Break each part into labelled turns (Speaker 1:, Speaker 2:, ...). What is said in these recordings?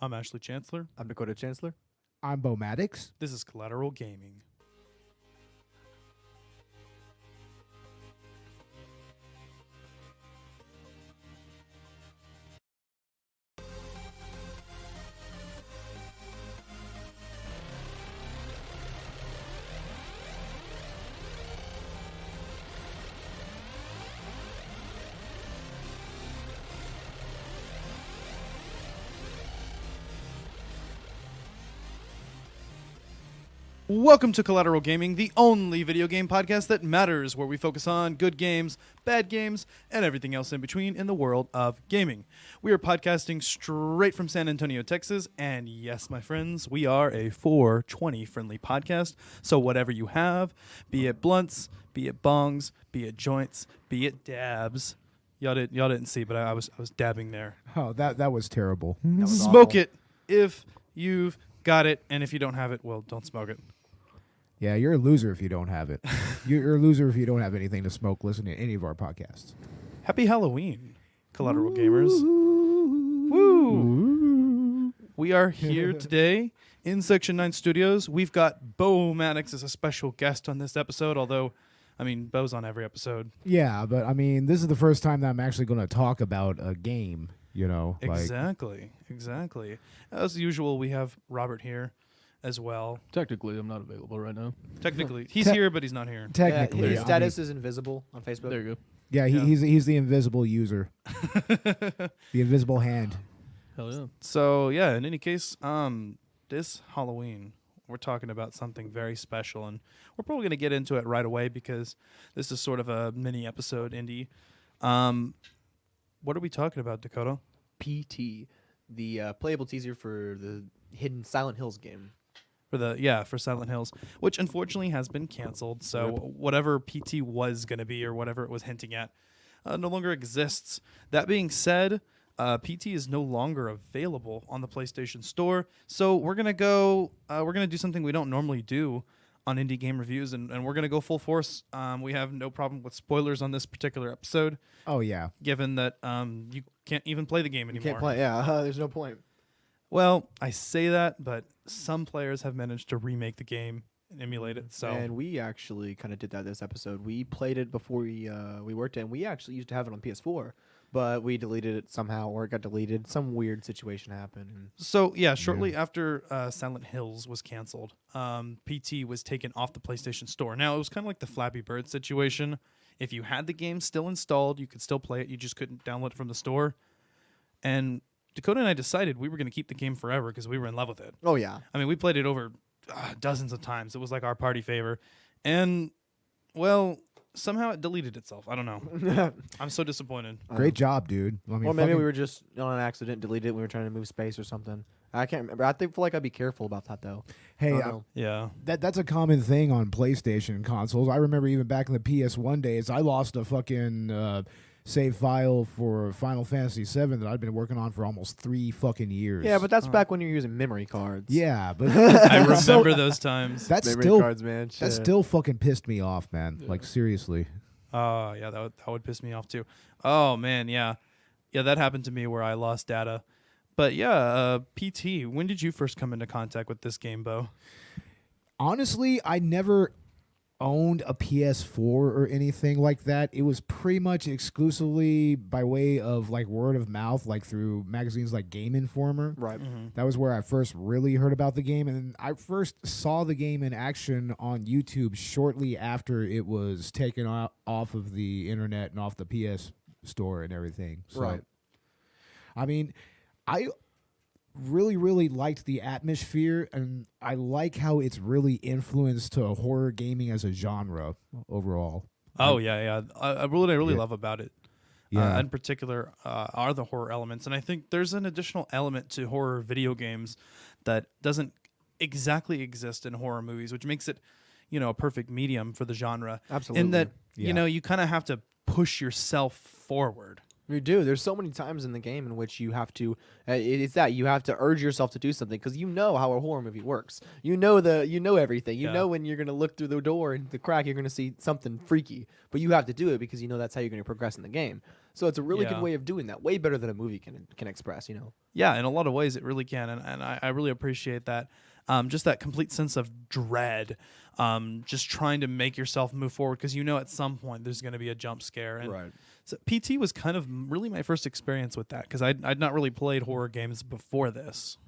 Speaker 1: I'm Ashley Chancellor.
Speaker 2: I'm Dakota Chancellor.
Speaker 3: I'm Beau Maddox.
Speaker 1: This is Collateral Gaming. Welcome to Collateral Gaming, the only video game podcast that matters, where we focus on good games, bad games, and everything else in between in the world of gaming. We are podcasting straight from San Antonio, Texas, and yes, my friends, we are a 420 friendly podcast. So whatever you have, be it blunts, be it bongs, be it joints, be it dabs. Y'all didn't see, but I was dabbing there.
Speaker 3: Oh, that was terrible.
Speaker 2: That was
Speaker 1: Smoke
Speaker 2: awful.
Speaker 1: it if you've got it, and if you don't have it, well, don't smoke it.
Speaker 3: Yeah, you're a loser if you don't have it. You're a loser if you don't have anything to smoke listening to any of our podcasts.
Speaker 1: Happy Halloween, Collateral Gamers. Woo! We are here today in Section 9 Studios. We've got Beau Maddox as a special guest on this episode, although, I mean, Beau's on every episode.
Speaker 3: Yeah, but I mean, this is the first time that I'm actually going to talk about a game, you know.
Speaker 1: Exactly. As usual, we have Robert here as well.
Speaker 4: Technically, I'm not available right now.
Speaker 1: Technically. He's here, but he's not here.
Speaker 3: Technically.
Speaker 2: his
Speaker 3: I
Speaker 2: status
Speaker 3: mean,
Speaker 2: is invisible on Facebook.
Speaker 4: There you go.
Speaker 3: yeah,
Speaker 1: Yeah.
Speaker 3: he's the invisible user. The invisible hand.
Speaker 4: Hell yeah.
Speaker 1: So, yeah, in any case, this Halloween, we're talking about something very special, and we're probably going to get into it right away because this is sort of a mini episode, Indy. What are we talking about, Dakota?
Speaker 2: PT, the playable teaser for the hidden Silent Hills game.
Speaker 1: For Silent Hills, which unfortunately has been canceled. So whatever PT was going to be or whatever it was hinting at no longer exists. That being said, PT is no longer available on the PlayStation Store. So we're going to do something we don't normally do on indie game reviews, and we're going to go full force. We have no problem with spoilers on this particular episode,
Speaker 3: Oh, yeah.
Speaker 1: given that you can't even play the game
Speaker 2: You
Speaker 1: anymore.
Speaker 2: can't play. Yeah, there's no point.
Speaker 1: Well, I say that, but some players have managed to remake the game and emulate it. So
Speaker 2: And we actually kind of did that this episode. We played it before we worked, and we actually used to have it on PS4, but we deleted it somehow, or it got deleted. Some weird situation happened. And
Speaker 1: So yeah, shortly after Silent Hills was canceled, PT was taken off the PlayStation Store. Now it was kind of like the Flappy Bird situation. If you had the game still installed, you could still play it. You just couldn't download it from the store. And Dakota and I decided we were going to keep the game forever because we were in love with it.
Speaker 2: oh yeah,
Speaker 1: I mean, we played it over dozens of times. It was like our party favor, and well, somehow it deleted itself. I don't know. I'm so disappointed.
Speaker 3: Great job, dude. I mean,
Speaker 2: Or maybe
Speaker 3: fucking-
Speaker 2: we were just on an accident, deleted it. We were trying to move space or something. I can't remember. I feel like I'd be careful about that though.
Speaker 3: Hey,
Speaker 2: I don't know.
Speaker 1: Yeah.
Speaker 3: that's a common thing on PlayStation consoles. I remember even back in the PS1 days, I lost a fucking save file for Final Fantasy VII that I'd been working on for almost 3 fucking years.
Speaker 2: Yeah, but that's back when you're using memory cards.
Speaker 3: yeah, but
Speaker 1: I remember those times.
Speaker 3: that's
Speaker 2: memory
Speaker 3: still
Speaker 2: cards, man.
Speaker 3: that
Speaker 2: Shit.
Speaker 3: still fucking pissed me off, man. Like seriously.
Speaker 1: Oh, yeah, that would piss me off too. Oh, man, yeah. Yeah, that happened to me where I lost data. But yeah, PT, when did you first come into contact with this game, Beau?
Speaker 3: Honestly, I never owned a PS4 or anything like that. It was pretty much exclusively by way of like word of mouth, like through magazines like Game Informer.
Speaker 2: Right.
Speaker 3: That was where I first really heard about the game, and I first saw the game in action on YouTube shortly after it was taken off of the internet and off the PS Store and everything. So,
Speaker 2: Right.
Speaker 3: I mean, I really liked the atmosphere, and I like how it's really influenced to horror gaming as a genre overall.
Speaker 1: Oh, yeah. What I really
Speaker 3: Yeah.
Speaker 1: love about it,
Speaker 3: Yeah.
Speaker 1: in particular, are the horror elements. And I think there's an additional element to horror video games that doesn't exactly exist in horror movies, which makes it, a perfect medium for the genre.
Speaker 2: Absolutely.
Speaker 1: In that,
Speaker 3: Yeah.
Speaker 1: you kind of have to push yourself forward.
Speaker 2: You do. There's so many times in the game in which you have to. It's that you have to urge yourself to do something because you know how a horror movie works. You know everything. You
Speaker 1: Yeah.
Speaker 2: know when you're gonna look through the door and the crack, you're gonna see something freaky. But you have to do it because you know that's how you're gonna progress in the game. So it's a really
Speaker 1: Yeah.
Speaker 2: good way of doing that. Way better than a movie can express.
Speaker 1: Yeah, in a lot of ways it really can, and I really appreciate that. Just that complete sense of dread, just trying to make yourself move forward because at some point there's going to be a jump scare. And
Speaker 2: Right.
Speaker 1: so PT was kind of really my first experience with that because I'd not really played horror games before this.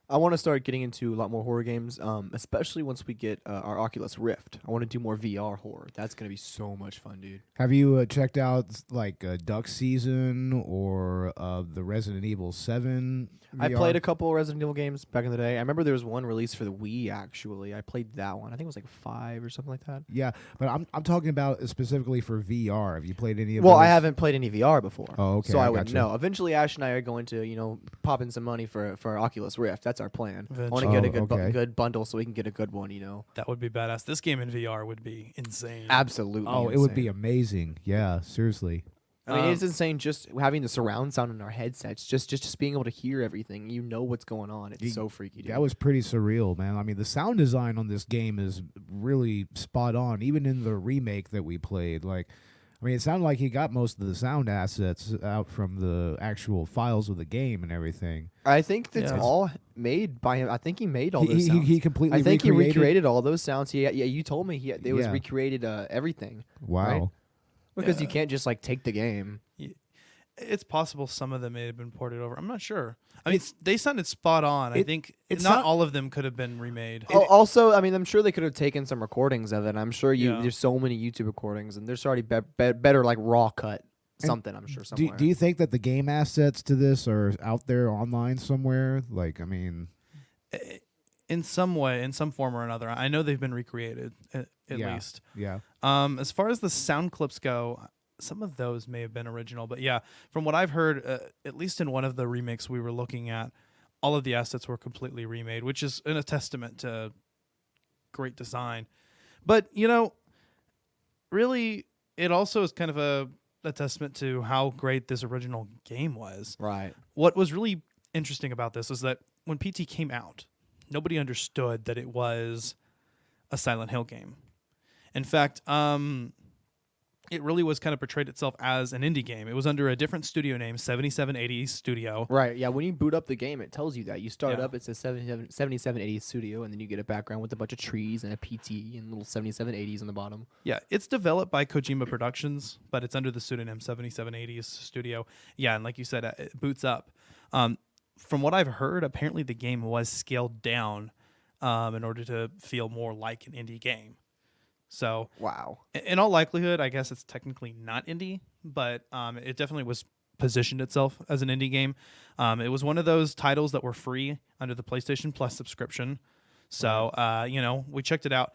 Speaker 2: I want to start getting into a lot more horror games, especially once we get our Oculus Rift. I want to do more VR horror. That's going to be so much fun, dude.
Speaker 3: Have you checked out like Duck Season or the Resident Evil 7?
Speaker 2: I
Speaker 3: VR?
Speaker 2: played a couple Resident Evil games back in the day. I remember there was one released for the Wii, actually. I played that one. I think it was like 5 or something like that.
Speaker 3: Yeah, but I'm talking about specifically for VR. Have you played any of
Speaker 2: Well,
Speaker 3: those?
Speaker 2: I haven't played any VR before.
Speaker 3: Oh, okay,
Speaker 2: So
Speaker 3: I
Speaker 2: I would
Speaker 3: gotcha.
Speaker 2: know. Eventually, Ash and I are going to, pop in some money for Oculus Rift. That's our plan. I want to
Speaker 1: Eventually.
Speaker 2: get a
Speaker 3: okay.
Speaker 2: good bundle so we can get a good one,
Speaker 1: That would be badass. This game in VR would be insane.
Speaker 2: Absolutely.
Speaker 3: Oh, it would be
Speaker 2: insane.
Speaker 3: amazing. Yeah, seriously.
Speaker 2: I mean, it's insane just having the surround sound in our headsets, just being able to hear everything. You know what's going on. It's so freaky, dude.
Speaker 3: That was pretty surreal, man. I mean, the sound design on this game is really spot on, even in the remake that we played. Like, I mean, it sounded like he got most of the sound assets out from the actual files of the game and everything.
Speaker 2: I think that's
Speaker 1: Yeah.
Speaker 2: all made by him. I think he made all those
Speaker 3: He,
Speaker 2: sounds.
Speaker 3: he completely
Speaker 2: I think
Speaker 3: recreated.
Speaker 2: he recreated all those sounds. Yeah, you told me it was
Speaker 3: Yeah.
Speaker 2: recreated everything.
Speaker 3: Wow.
Speaker 2: right? Because you
Speaker 1: Yeah.
Speaker 2: can't just take the game.
Speaker 1: It's possible some of them may have been ported over. I'm not sure. I mean, they sounded spot on. I think
Speaker 3: it's
Speaker 1: not
Speaker 3: not-
Speaker 1: all of them could have been remade.
Speaker 2: Also, I mean, I'm sure they could have taken some recordings of it. I'm sure
Speaker 1: Yeah.
Speaker 2: there's so many YouTube recordings, and there's already better like raw cut something. I'm sure
Speaker 3: Do,
Speaker 2: somewhere.
Speaker 3: do you think that the game assets to this are out there online somewhere? Like, I mean,
Speaker 1: In some way, in some form or another. I know they've been recreated at
Speaker 3: Yeah.
Speaker 1: least.
Speaker 3: yeah.
Speaker 1: As far as the sound clips go, some of those may have been original, but yeah, from what I've heard, at least in one of the remakes we were looking at, all of the assets were completely remade, which is a testament to great design. But really, it also is kind of a testament to how great this original game was.
Speaker 2: Right.
Speaker 1: What was really interesting about this is that when PT came out, nobody understood that it was a Silent Hill game. In fact, it really was kind of portrayed itself as an indie game. It was under a different studio name, 7780 Studio.
Speaker 2: Right. Yeah. When you boot up the game, it tells you that. You start
Speaker 1: Yeah.
Speaker 2: up, it says 7780 Studio, and then you get a background with a bunch of trees and a PT and little 7780s on the bottom.
Speaker 1: Yeah, it's developed by Kojima Productions, but it's under the pseudonym 7780 Studio. Yeah, and like you said, it boots up. From what I've heard, apparently the game was scaled down in order to feel more like an indie game. So,
Speaker 2: Wow.
Speaker 1: in all likelihood, I guess it's technically not indie, but it definitely was positioned itself as an indie game. It was one of those titles that were free under the PlayStation Plus subscription. So, we checked it out.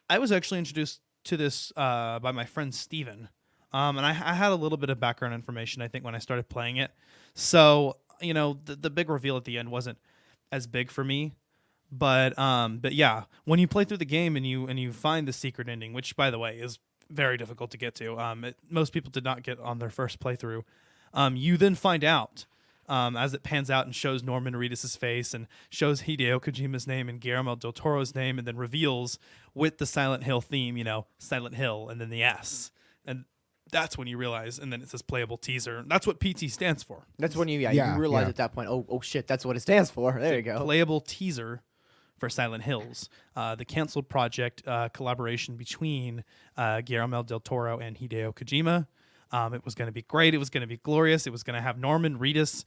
Speaker 1: I was actually introduced to this by my friend Steven. And I had a little bit of background information, I think, when I started playing it. So, the big reveal at the end wasn't as big for me. But yeah, when you play through the game and you find the secret ending, which by the way is very difficult to get to, most people did not get on their first playthrough. You then find out as it pans out and shows Norman Reedus' face and shows Hideo Kojima's name and Guillermo del Toro's name, and then reveals with the Silent Hill theme, Silent Hill and then the S, and that's when you realize, and then it says playable teaser. That's what PT stands for.
Speaker 2: That's when you
Speaker 3: Yeah,
Speaker 2: realize
Speaker 3: yeah.
Speaker 2: at that point, oh shit, that's what it stands for. There you go.
Speaker 1: Playable teaser for Silent Hills, the canceled project collaboration between Guillermo del Toro and Hideo Kojima. It was going to be great. It was going to be glorious. It was going to have Norman Reedus,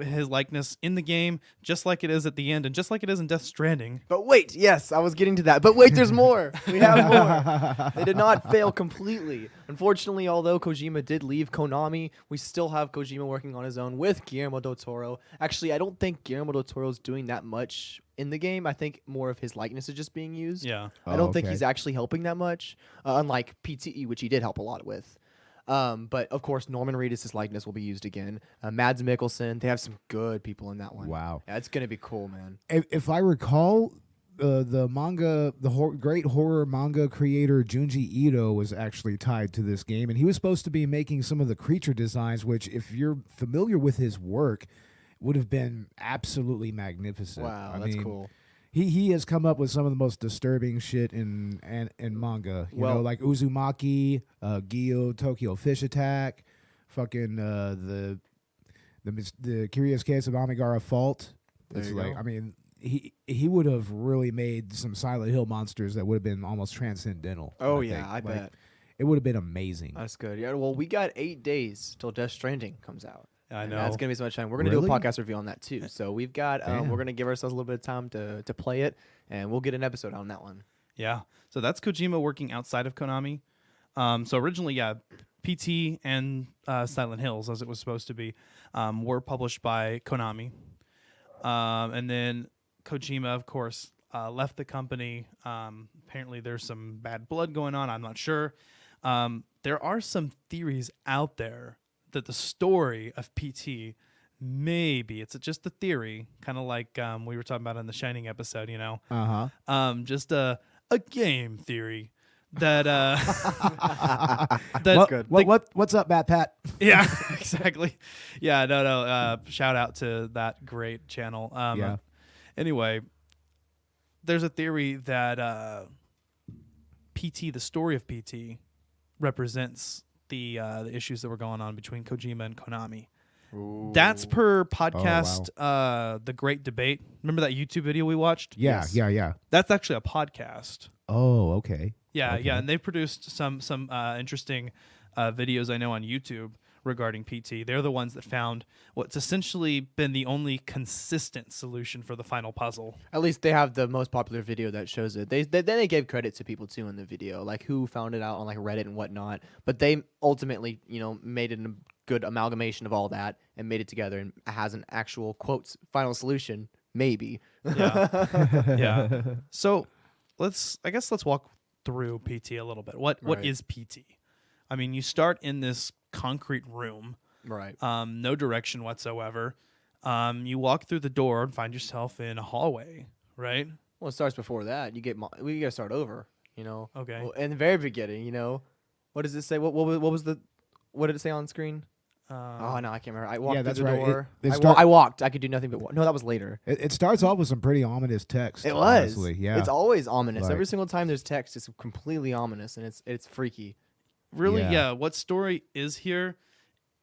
Speaker 1: his likeness in the game, just like it is at the end, and just like it is in Death Stranding.
Speaker 2: But wait, yes, I was getting to that. But wait, there's more. We have more. They did not fail completely. Unfortunately, although Kojima did leave Konami, we still have Kojima working on his own with Guillermo del Toro. Actually, I don't think Guillermo del Toro's doing that much in the game. I think more of his likeness is just being used.
Speaker 1: Yeah.
Speaker 2: I don't think
Speaker 3: okay.
Speaker 2: he's actually helping that much, unlike PTE, which he did help a lot with. But of course, Norman Reedus' likeness will be used again. Mads Mikkelsen, they have some good people in that one.
Speaker 3: Wow.
Speaker 2: Yeah, it's gonna be cool, man.
Speaker 3: If I recall, the manga, great horror manga creator Junji Ito was actually tied to this game, and he was supposed to be making some of the creature designs, which, if you're familiar with his work, would have been absolutely magnificent.
Speaker 2: Wow,
Speaker 3: I
Speaker 2: that's
Speaker 3: mean,
Speaker 2: cool.
Speaker 3: he has come up with some of the most disturbing shit in manga. You know, like Uzumaki, Gyo, Tokyo Fish Attack, fucking the Curious Case of Amigara Fault. It's like, I mean, he would have really made some Silent Hill monsters that would have been almost transcendental.
Speaker 2: Oh yeah, I bet.
Speaker 3: It would have been amazing.
Speaker 2: That's good. Yeah, well, we got 8 days till Death Stranding comes out.
Speaker 1: I know.
Speaker 2: That's going to be so much time. We're going to do a podcast review on that, too. So we've got, we're going to give ourselves a little bit of time to play it, and we'll get an episode on that one.
Speaker 1: Yeah. So that's Kojima working outside of Konami. So originally, PT and Silent Hills, as it was supposed to be, were published by Konami. And then Kojima, of course, left the company. Apparently there's some bad blood going on. I'm not sure. There are some theories out there that the story of PT maybe, it's just a theory, kind of like we were talking about in the Shining episode, you know? Just a game theory that
Speaker 2: That's good.
Speaker 3: What's up, Matt Pat?
Speaker 1: Yeah, exactly. Yeah, no. Shout out to that great channel. Anyway, there's a theory that PT, the story of PT, represents the issues that were going on between Kojima and Konami.
Speaker 2: Ooh.
Speaker 1: That's per podcast, The Great Debate. Remember that YouTube video we watched?
Speaker 3: Yeah.
Speaker 1: That's actually a podcast.
Speaker 3: Oh, okay.
Speaker 1: Yeah,
Speaker 3: Okay.
Speaker 1: and they've produced some interesting videos I know on YouTube regarding PT. They're the ones that found what's essentially been the only consistent solution for the final puzzle.
Speaker 2: At least they have the most popular video that shows it. Then they gave credit to people too in the video, like who found it out on like Reddit and whatnot. But they ultimately, made it a good amalgamation of all that and made it together and has an actual quotes final solution. Maybe.
Speaker 1: Yeah. So let's walk through PT a little bit. What is PT? I mean, you start in this concrete room,
Speaker 2: right?
Speaker 1: No direction whatsoever. You walk through the door and find yourself in a hallway, right?
Speaker 2: Well, it starts before that. We gotta start over.
Speaker 1: Okay.
Speaker 2: Well, in the very beginning, what does it say? What did it say on screen? Oh no, I can't remember. I walked through the door. I walked. I could do nothing but walk. No, that was later.
Speaker 3: It starts off with some pretty ominous text.
Speaker 2: It was.
Speaker 3: Honestly. Yeah.
Speaker 2: It's always ominous.
Speaker 3: Right.
Speaker 2: Every single time there's text, it's completely ominous and it's freaky.
Speaker 1: Really,
Speaker 3: Yeah.
Speaker 1: what story is here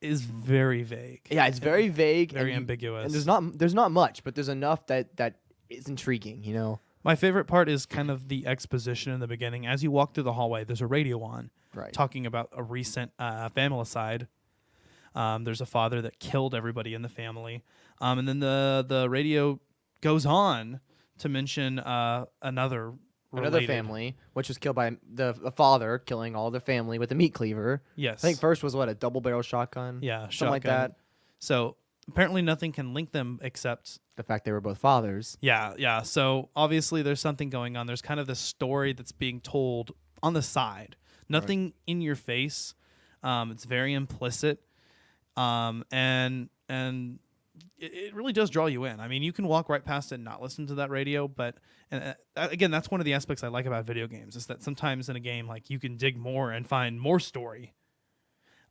Speaker 1: is very vague.
Speaker 2: Yeah, it's very vague,
Speaker 1: very ambiguous.
Speaker 2: And there's not much, but there's enough that is intriguing.
Speaker 1: My favorite part is kind of the exposition in the beginning. As you walk through the hallway, there's a radio on,
Speaker 2: right,
Speaker 1: talking about a recent familicide. There's a father that killed everybody in the family, and then the radio goes on to mention another
Speaker 2: family, which was killed by the father killing all the family with a meat cleaver.
Speaker 1: Yes.
Speaker 2: I think first was a double barrel shotgun.
Speaker 1: Yeah,
Speaker 2: something like that.
Speaker 1: So apparently nothing can link them except
Speaker 2: the fact they were both fathers.
Speaker 1: Yeah. So obviously there's something going on. There's kind of this story that's being told on the side. Nothing in your face. It's very implicit. And it really does draw you in. I mean, you can walk right past it and not listen to that radio, but again, that's one of the aspects I like about video games is that sometimes in a game, like you can dig more and find more story.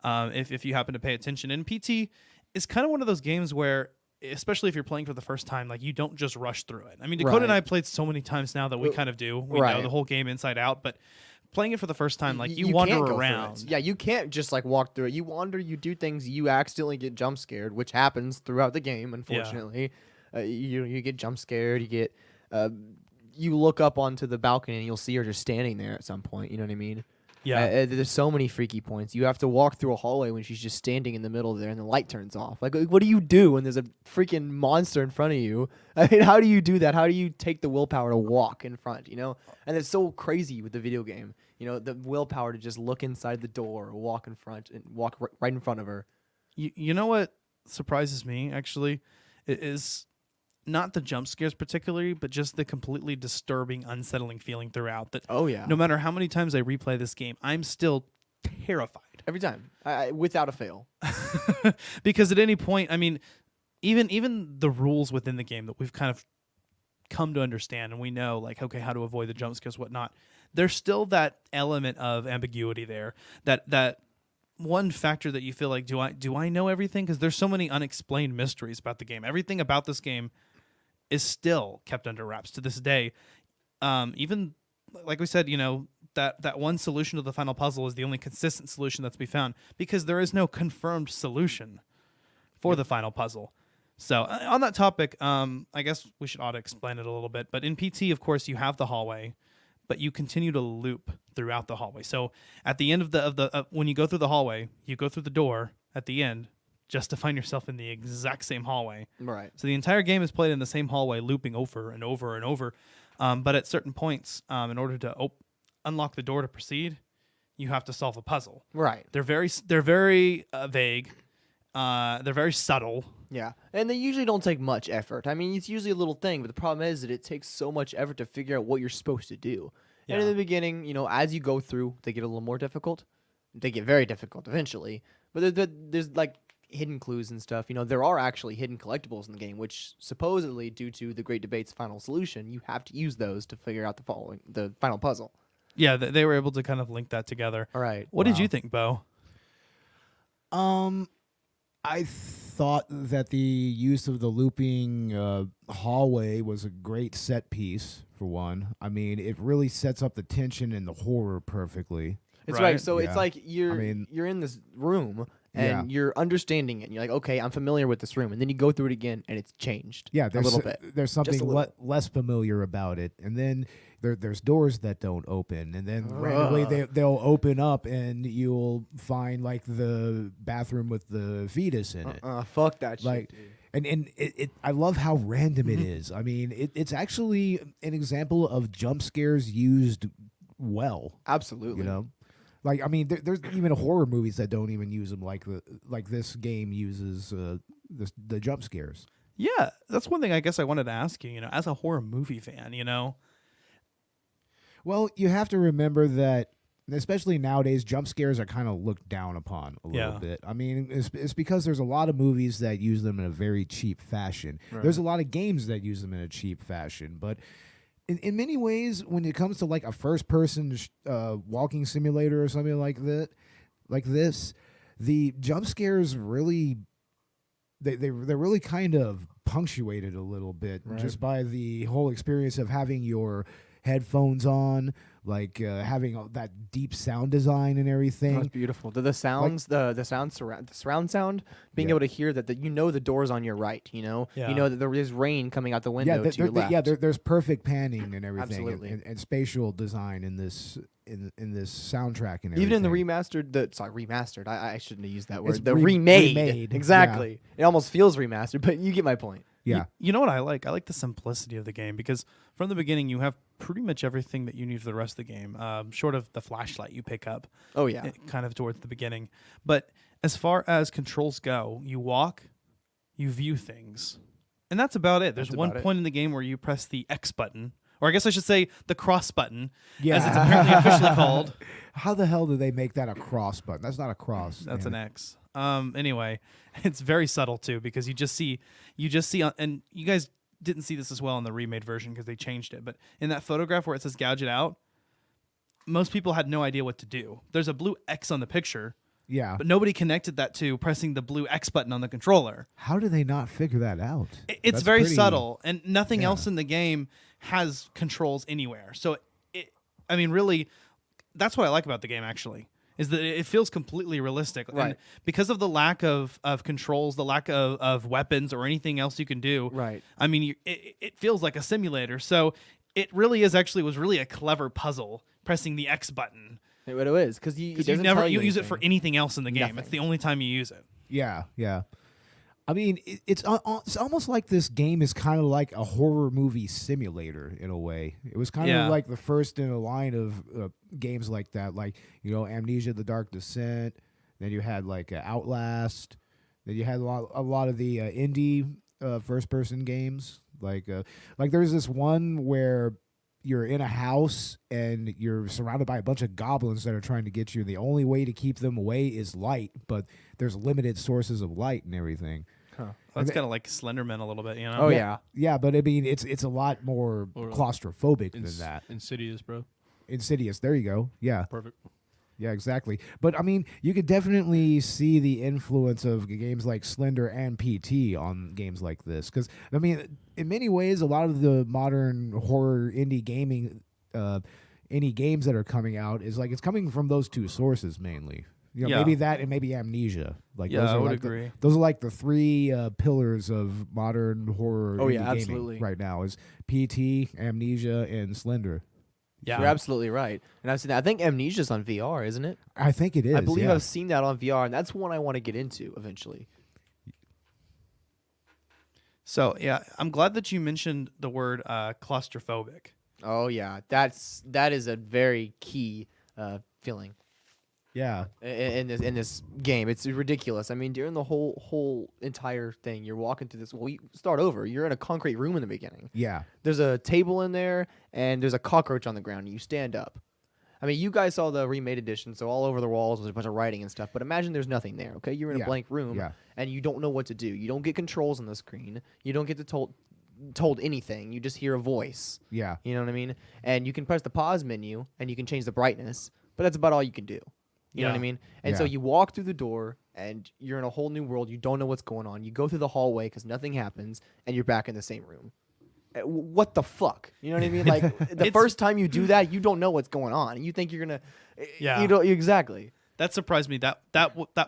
Speaker 1: If you happen to pay attention. And PT is kind of one of those games where, especially if you're playing for the first time, like you don't just rush through it. I mean, Dakota and I played so many times now that we kind of do. We know the whole game inside out, but playing it for the first time, like you wander around.
Speaker 2: Yeah, you can't just like walk through it. You wander, you do things, you accidentally get jump scared, which happens throughout the game, unfortunately. Yeah. You get jump scared, you look up onto the balcony and you'll see her just standing there at some point, you know what I mean?
Speaker 1: Yeah.
Speaker 2: There's so many freaky points. You have to walk through a hallway when she's just standing in the middle there and the light turns off. Like, what do you do when there's a freaking monster in front of you? I mean, how do you do that? How do you take the willpower to walk in front, And it's so crazy with the video game, the willpower to just look inside the door or walk in front and walk right in front of her.
Speaker 1: You know what surprises me, actually, is not the jump scares particularly, but just the completely disturbing, unsettling feeling throughout. That no matter how many times I replay this game, I'm still terrified.
Speaker 2: Every time, without a fail.
Speaker 1: Because at any point, I mean, even the rules within the game that we've kind of come to understand and we know, like, okay, how to avoid the jump scares, whatnot, there's still that element of ambiguity there. That one factor that you feel like, do I know everything? Because there's so many unexplained mysteries about the game. Everything about this game is still kept under wraps to this day. Even like we said, that one solution to the final puzzle is the only consistent solution that's to be found because there is no confirmed solution for the final puzzle. So on that topic, I guess we should ought to explain it a little bit. But in PT, of course, you have the hallway, but you continue to loop throughout the hallway. So at the end of when you go through the hallway, you go through the door at the end just to find yourself in the exact same hallway.
Speaker 2: Right.
Speaker 1: So the entire game is played in the same hallway, looping over and over and over. But at certain points, in order to unlock the door to proceed, you have to solve a puzzle.
Speaker 2: Right.
Speaker 1: They're very vague. They're very subtle.
Speaker 2: Yeah, and they usually don't take much effort. I mean, it's usually a little thing, but the problem is that it takes so much effort to figure out what you're supposed to do.
Speaker 1: Yeah.
Speaker 2: And in the beginning, as you go through, they get a little more difficult. They get very difficult eventually. But there's like hidden clues and stuff. There are actually hidden collectibles in the game, which supposedly, due to the Great Debate's final solution, you have to use those to figure out the final puzzle.
Speaker 1: Yeah, they were able to kind of link that together.
Speaker 2: All right.
Speaker 1: What did you think, Beau?
Speaker 3: I thought that the use of the looping hallway was a great set piece, for one. I mean, it really sets up the tension and the horror perfectly.
Speaker 2: It's
Speaker 1: Right.
Speaker 2: right. So it's
Speaker 3: Yeah.
Speaker 2: like you're in this room and you're understanding it. And you're like, okay, I'm familiar with this room, and then you go through it again, and it's changed.
Speaker 3: Yeah,
Speaker 2: a
Speaker 3: there's
Speaker 2: little bit.
Speaker 3: There's something
Speaker 2: a little.
Speaker 3: less familiar about it, and then there's doors that don't open, and then randomly they'll open up, and you'll find like the bathroom with the fetus in it.
Speaker 2: Fuck that shit.
Speaker 3: Like,
Speaker 2: Dude.
Speaker 3: and I love how random it is. I mean, it's actually an example of jump scares used well.
Speaker 2: Absolutely.
Speaker 3: Like, I mean, there's even horror movies that don't even use them like this game uses the jump scares.
Speaker 1: Yeah, that's one thing I guess I wanted to ask you. As a horror movie fan,
Speaker 3: Well, you have to remember that, especially nowadays, jump scares are kind of looked down upon a little bit. I mean, it's because there's a lot of movies that use them in a very cheap fashion.
Speaker 2: Right.
Speaker 3: There's a lot of games that use them in a cheap fashion, but in many ways, when it comes to like a first-person walking simulator or something like this, the jump scares really they're really kind of punctuated a little bit just by the whole experience of having your headphones on, like having that deep sound design and everything.
Speaker 2: That's beautiful. The sounds, the surround sound, being able to hear that the door's on your right.
Speaker 1: Yeah.
Speaker 2: That there is rain coming out the window to your left.
Speaker 3: There's perfect panning and everything,
Speaker 2: Absolutely.
Speaker 3: and spatial design in this soundtrack and everything.
Speaker 2: Even in the remastered. I shouldn't have used that word.
Speaker 3: It's
Speaker 2: The
Speaker 3: remade,
Speaker 2: remade. Exactly. It almost feels remastered, but you get my point.
Speaker 3: Yeah.
Speaker 1: You know what I like? I like the simplicity of the game because from the beginning you have pretty much everything that you need for the rest of the game, short of the flashlight you pick up.
Speaker 2: Oh yeah.
Speaker 1: Kind of towards the beginning. But as far as controls go, you walk, you view things, and that's about it. There's
Speaker 2: That's
Speaker 1: one
Speaker 2: about it.
Speaker 1: point in the game where you press the X button, or I guess I should say the cross button,
Speaker 3: Yeah.
Speaker 1: as it's apparently officially called.
Speaker 3: How the hell do they make that a cross button? That's not a cross.
Speaker 1: That's
Speaker 3: man.
Speaker 1: an X. Anyway, it's very subtle too because you just see, and you guys didn't see this as well in the remade version because they changed it. But in that photograph where it says "gouge it out," most people had no idea what to do. There's a blue X on the picture,
Speaker 3: Yeah.
Speaker 1: but nobody connected that to pressing the blue X button on the controller.
Speaker 3: How do they not figure that out?
Speaker 1: It's
Speaker 3: That's
Speaker 1: very
Speaker 3: pretty-
Speaker 1: subtle, and nothing
Speaker 3: yeah.
Speaker 1: else in the game has controls anywhere. So, really, that's what I like about the game, actually, is that it feels completely realistic.
Speaker 2: Right.
Speaker 1: And because of the lack of controls, the lack of weapons or anything else you can do,
Speaker 2: Right.
Speaker 1: I mean, it feels like a simulator. So it really was really a clever puzzle, pressing the X button.
Speaker 2: What it is, because
Speaker 1: Because you never use it for
Speaker 2: anything.
Speaker 1: anything else in the game.
Speaker 2: Nothing.
Speaker 1: It's the only time you use it.
Speaker 3: Yeah, yeah. I mean, it's almost like this game is kind of like a horror movie simulator in a way. It was kind
Speaker 1: Yeah.
Speaker 3: of like the first in a line of games like that, like Amnesia: The Dark Descent. Then you had like Outlast. Then you had a lot of the indie first-person games. Like there's this one where you're in a house and you're surrounded by a bunch of goblins that are trying to get you. And the only way to keep them away is light, but there's limited sources of light and everything.
Speaker 1: That's kind of like Slenderman a little bit, you know?
Speaker 2: Oh yeah.
Speaker 3: Yeah, but I mean, it's a lot more
Speaker 4: Or,
Speaker 3: claustrophobic than that.
Speaker 4: Insidious, bro.
Speaker 3: Insidious. There you go. Yeah.
Speaker 4: Perfect.
Speaker 3: Yeah, exactly. But I mean, you could definitely see the influence of games like Slender and PT on games like this. Because I mean, in many ways, a lot of the modern horror indie gaming, indie games that are coming out is like it's coming from those two sources mainly. You know,
Speaker 1: Yeah.
Speaker 3: maybe that and maybe Amnesia. Like
Speaker 1: Yeah,
Speaker 3: those
Speaker 1: I
Speaker 3: are
Speaker 1: would
Speaker 3: like
Speaker 1: agree.
Speaker 3: those are like the three pillars of modern horror
Speaker 2: Oh,
Speaker 3: indie
Speaker 2: yeah,
Speaker 3: gaming
Speaker 2: absolutely.
Speaker 3: right now is PT, Amnesia, and Slender.
Speaker 1: Yeah.
Speaker 2: You're absolutely right. And I've seen that. I think Amnesia's on VR, isn't it?
Speaker 3: I think it is.
Speaker 2: I believe
Speaker 3: yeah.
Speaker 2: I've seen that on VR, and that's one I want to get into eventually.
Speaker 1: So yeah, I'm glad that you mentioned the word claustrophobic.
Speaker 2: Oh yeah, that is a very key feeling
Speaker 3: Yeah.
Speaker 2: in this game. It's ridiculous. I mean, during the whole entire thing, you're walking through this. Well, you start over. You're in a concrete room in the beginning.
Speaker 3: Yeah.
Speaker 2: There's a table in there, and there's a cockroach on the ground. And you stand up. I mean, you guys saw the remade edition, so all over the walls there's a bunch of writing and stuff. But imagine there's nothing there. Okay, you're in
Speaker 3: Yeah.
Speaker 2: a blank room,
Speaker 3: Yeah.
Speaker 2: and you don't know what to do. You don't get controls on the screen. You don't get to told anything. You just hear a voice.
Speaker 3: Yeah.
Speaker 2: You know what I mean? And you can press the pause menu, and you can change the brightness. But that's about all you can do. You know what I
Speaker 1: Yeah.
Speaker 2: mean? And so
Speaker 3: Yeah.
Speaker 2: you walk through the door, and you're in a whole new world. You don't know what's going on. You go through the hallway because nothing happens, and you're back in the same room. What the fuck? You know what I mean? Like the
Speaker 1: It's-
Speaker 2: first time you do that, you don't know what's going on. You think you're gonna.
Speaker 1: Yeah.
Speaker 2: You don't exactly.
Speaker 1: That surprised me. That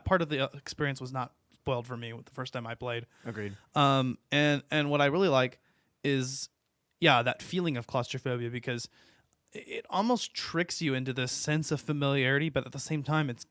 Speaker 1: part of the experience was not spoiled for me the first time I played.
Speaker 2: Agreed.
Speaker 1: And what I really like is, yeah, that feeling of claustrophobia, because it almost tricks you into this sense of familiarity, but at the same time, it's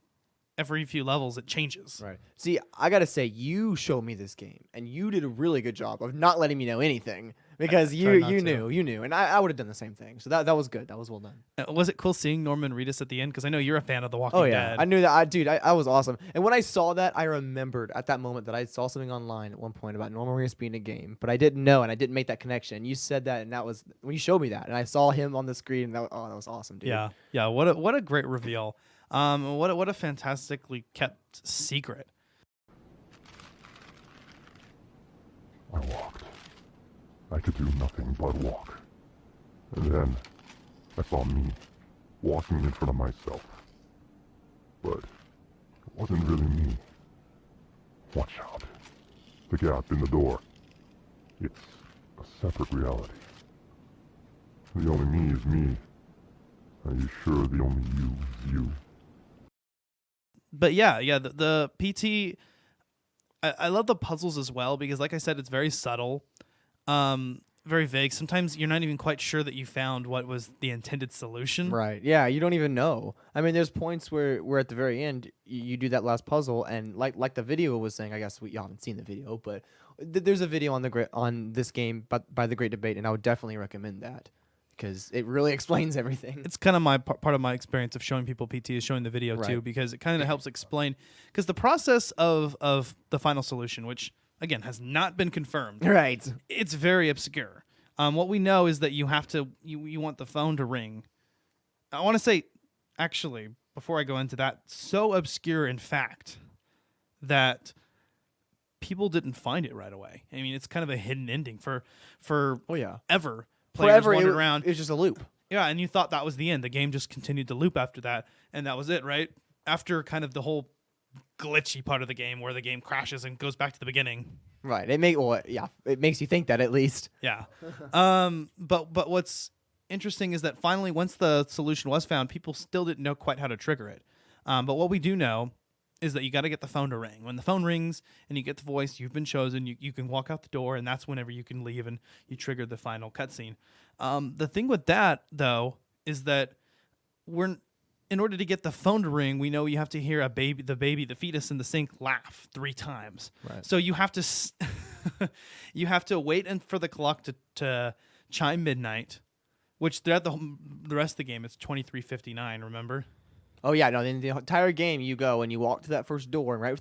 Speaker 1: every few levels it changes.
Speaker 2: Right. See, I gotta say, you showed me this game, and you did a really good job of not letting me know anything because
Speaker 1: I
Speaker 2: you
Speaker 1: tried not to.
Speaker 2: you knew, and I would have done the same thing. So that was good. That was well done.
Speaker 1: Was it cool seeing Norman Reedus at the end? Because I know you're a fan of The Walking
Speaker 2: Oh yeah,
Speaker 1: Dead.
Speaker 2: I knew that. Dude, I was awesome. And when I saw that, I remembered at that moment that I saw something online at one point about Norman Reedus being a game, but I didn't know, and I didn't make that connection. You said that, and that was when you showed me that, and I saw him on the screen, and that was awesome, dude.
Speaker 1: Yeah, yeah. What a great reveal. What a fantastically kept secret.
Speaker 5: I walked. I could do nothing but walk. And then I saw me walking in front of myself. But it wasn't really me. Watch out. The gap in the door. It's a separate reality. The only me is me. Are you sure the only you is you?
Speaker 1: But yeah, the PT. I love the puzzles as well because, like I said, it's very subtle, very vague. Sometimes you're not even quite sure that you found what was the intended solution.
Speaker 2: Right. Yeah, you don't even know. I mean, there's points where at the very end you do that last puzzle, and like the video was saying. I guess you haven't seen the video, but there's a video on this game by the Great Debate, and I would definitely recommend that because it really explains everything.
Speaker 1: It's kind of my part of my experience of showing people PT is showing the video too,
Speaker 2: Right.
Speaker 1: because it kind of helps explain. Because the process of the final solution, which again has not been confirmed,
Speaker 2: Right.
Speaker 1: it's very obscure. What we know is that you have to you want the phone to ring. I want to say, actually, before I go into that, so obscure in fact that people didn't find it right away. I mean, it's kind of a hidden ending for
Speaker 2: Oh yeah.
Speaker 1: ever. Players wandered around.
Speaker 2: It's just a loop.
Speaker 1: Yeah, and you thought that was the end. The game just continued to loop after that, and that was it, right? After kind of the whole glitchy part of the game where the game crashes and goes back to the beginning.
Speaker 2: Right. It makes you think that at least.
Speaker 1: Yeah. But what's interesting is that finally, once the solution was found, people still didn't know quite how to trigger it. But what we do know is that you got to get the phone to ring. When the phone rings and you get the voice, you've been chosen, you can walk out the door, and that's whenever you can leave and you trigger the final cutscene. The thing with that, though, is that in order to get the phone to ring, we know you have to hear the fetus in the sink laugh 3 times.
Speaker 2: Right.
Speaker 1: So you have to you have to wait for the clock to chime midnight, which throughout the rest of the game it's 23:59. Remember?
Speaker 2: Oh yeah, no. In the entire game, you go and you walk to that first door, and right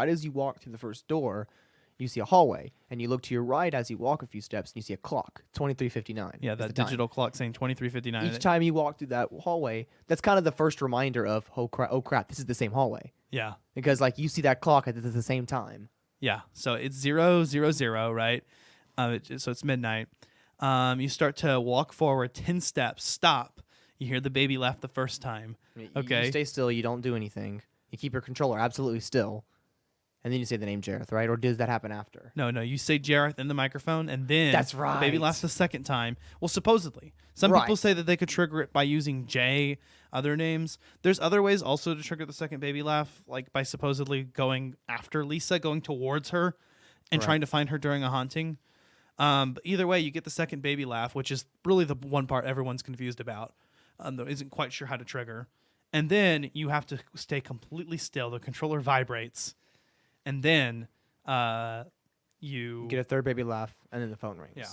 Speaker 2: as you walk through the first door, you see a hallway, and you look to your right as you walk a few steps, and you see a clock, 23:59.
Speaker 1: Yeah,
Speaker 2: is
Speaker 1: that
Speaker 2: the time.
Speaker 1: digital clock saying 23:59.
Speaker 2: Each time you walk through that hallway, that's kind of the first reminder of oh crap, this is the same hallway
Speaker 1: Yeah,
Speaker 2: because like you see that clock at the same time.
Speaker 1: yeah. So it's 0:00, right? So it's midnight. You start to walk forward 10 steps, stop. You hear the baby laugh the first time. Okay.
Speaker 2: You stay still. You don't do anything. You keep your controller absolutely still. And then you say the name Jareth, right? Or does that happen after?
Speaker 1: No, you say Jareth in the microphone, and then
Speaker 2: That's
Speaker 1: the
Speaker 2: right.
Speaker 1: baby laughs the second time. Well, supposedly. Some people
Speaker 2: Right.
Speaker 1: say that they could trigger it by using J, other names. There's other ways also to trigger the second baby laugh, like by supposedly going after Lisa, going towards her, and
Speaker 2: Right.
Speaker 1: trying to find her during a haunting. But either way, you get the second baby laugh, which is really the one part everyone's confused about, though isn't quite sure how to trigger. And then you have to stay completely still. The controller vibrates. And then you
Speaker 2: Get a third baby laugh, and then the phone rings.
Speaker 1: Yeah.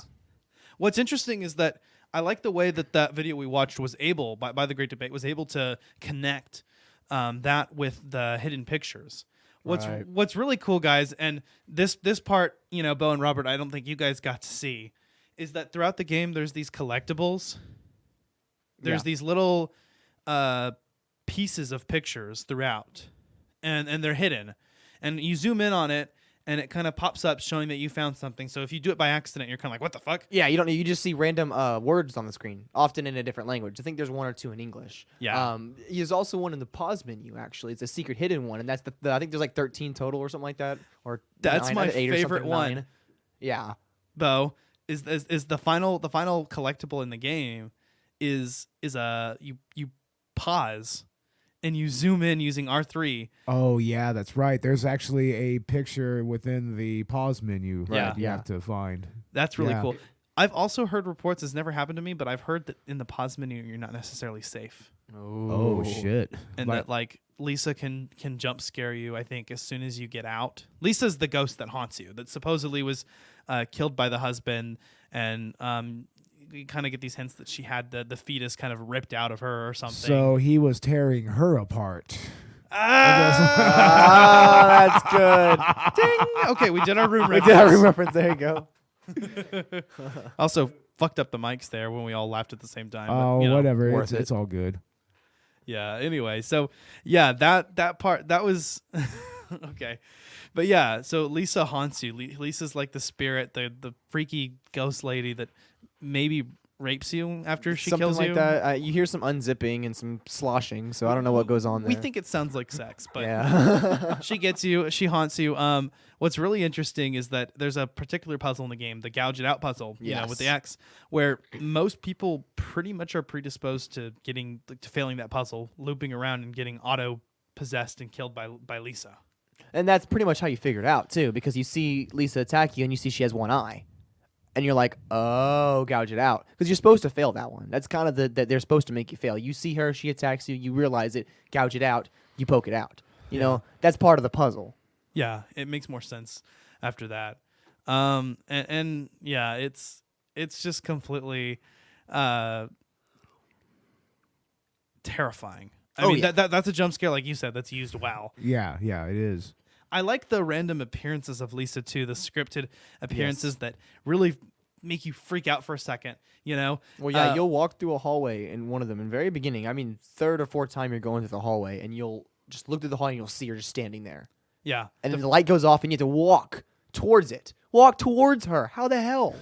Speaker 1: What's interesting is that I like the way that video we watched was able, by the Great Debate, was able to connect that with the hidden pictures.
Speaker 2: Right.
Speaker 1: What's really cool, guys, and this part, Beau and Robert, I don't think you guys got to see, is that throughout the game there's these collectibles. There's
Speaker 2: Yeah.
Speaker 1: these little pieces of pictures throughout, and they're hidden. And you zoom in on it, and it kind of pops up showing that you found something. So if you do it by accident, you're kind of like, what the fuck?
Speaker 2: Yeah, you don't. You just see random words on the screen, often in a different language. I think there's one or two in English.
Speaker 1: Yeah.
Speaker 2: There's also one in the pause menu. Actually, it's a secret hidden one, and that's the I think there's like 13 total or something like that, or
Speaker 1: That's
Speaker 2: 9,
Speaker 1: my
Speaker 2: 8 or
Speaker 1: favorite
Speaker 2: something,
Speaker 1: one.
Speaker 2: 9. Yeah.
Speaker 1: Beau, is the final collectible in the game is you pause and you zoom in using R3.
Speaker 3: Oh yeah, that's right. There's actually a picture within the pause menu
Speaker 1: Yeah.
Speaker 3: that you
Speaker 2: Yeah.
Speaker 3: have to find.
Speaker 1: That's really
Speaker 3: Yeah.
Speaker 1: cool. I've also heard reports, it's never happened to me, but I've heard that in the pause menu you're not necessarily safe.
Speaker 3: Oh shit.
Speaker 1: And
Speaker 3: Like-
Speaker 1: that like Lisa can jump scare you, I think, as soon as you get out. Lisa's the ghost that haunts you, that supposedly was killed by the husband, and you kind of get these hints that she had the fetus kind of ripped out of her or something.
Speaker 3: So he was tearing her apart.
Speaker 2: That's good.
Speaker 1: Ding! Okay, we did our room
Speaker 2: We
Speaker 1: reference.
Speaker 2: did have a reference. There you go.
Speaker 1: Also fucked up the mics there when we all laughed at the same time.
Speaker 3: Oh,
Speaker 1: but,
Speaker 3: whatever.
Speaker 2: worth
Speaker 3: It's all good.
Speaker 1: Yeah. Anyway, so yeah, that part that was okay, but yeah. So Lisa haunts you. Lisa's like the spirit, the freaky ghost lady that maybe rapes you after she
Speaker 2: Something
Speaker 1: kills
Speaker 2: like
Speaker 1: you.
Speaker 2: that. You hear some unzipping and some sloshing, so I don't know what goes on there.
Speaker 1: We think it sounds like sex, but
Speaker 2: yeah.
Speaker 1: she gets you. She haunts you. What's really interesting is that there's a particular puzzle in the game, the gouge it out puzzle, with the
Speaker 2: Yes.
Speaker 1: X, where most people pretty much are predisposed to to failing that puzzle, looping around and getting auto possessed and killed by Lisa.
Speaker 2: And that's pretty much how you figure it out too, because you see Lisa attack you and you see she has one eye. And you're like, oh, gouge it out. Because you're supposed to fail that one. That's kind of that they're supposed to make you fail. You see her, she attacks you, you realize it, gouge it out, you poke it out. You know, that's part of the puzzle.
Speaker 1: Yeah, it makes more sense after that. And yeah, it's just completely terrifying. I mean,
Speaker 2: yeah.
Speaker 1: that's a jump scare, like you said, that's used well.
Speaker 3: Yeah, it is.
Speaker 1: I like the random appearances of Lisa too, the scripted appearances that really make you freak out for a second,
Speaker 2: Well, yeah, you'll walk through a hallway in one of them in the very beginning. I mean, third or fourth time you're going through the hallway, and you'll just look through the hallway and you'll see her just standing there.
Speaker 1: Yeah.
Speaker 2: And then the light goes off and you have to walk towards it. Walk towards her. How the hell?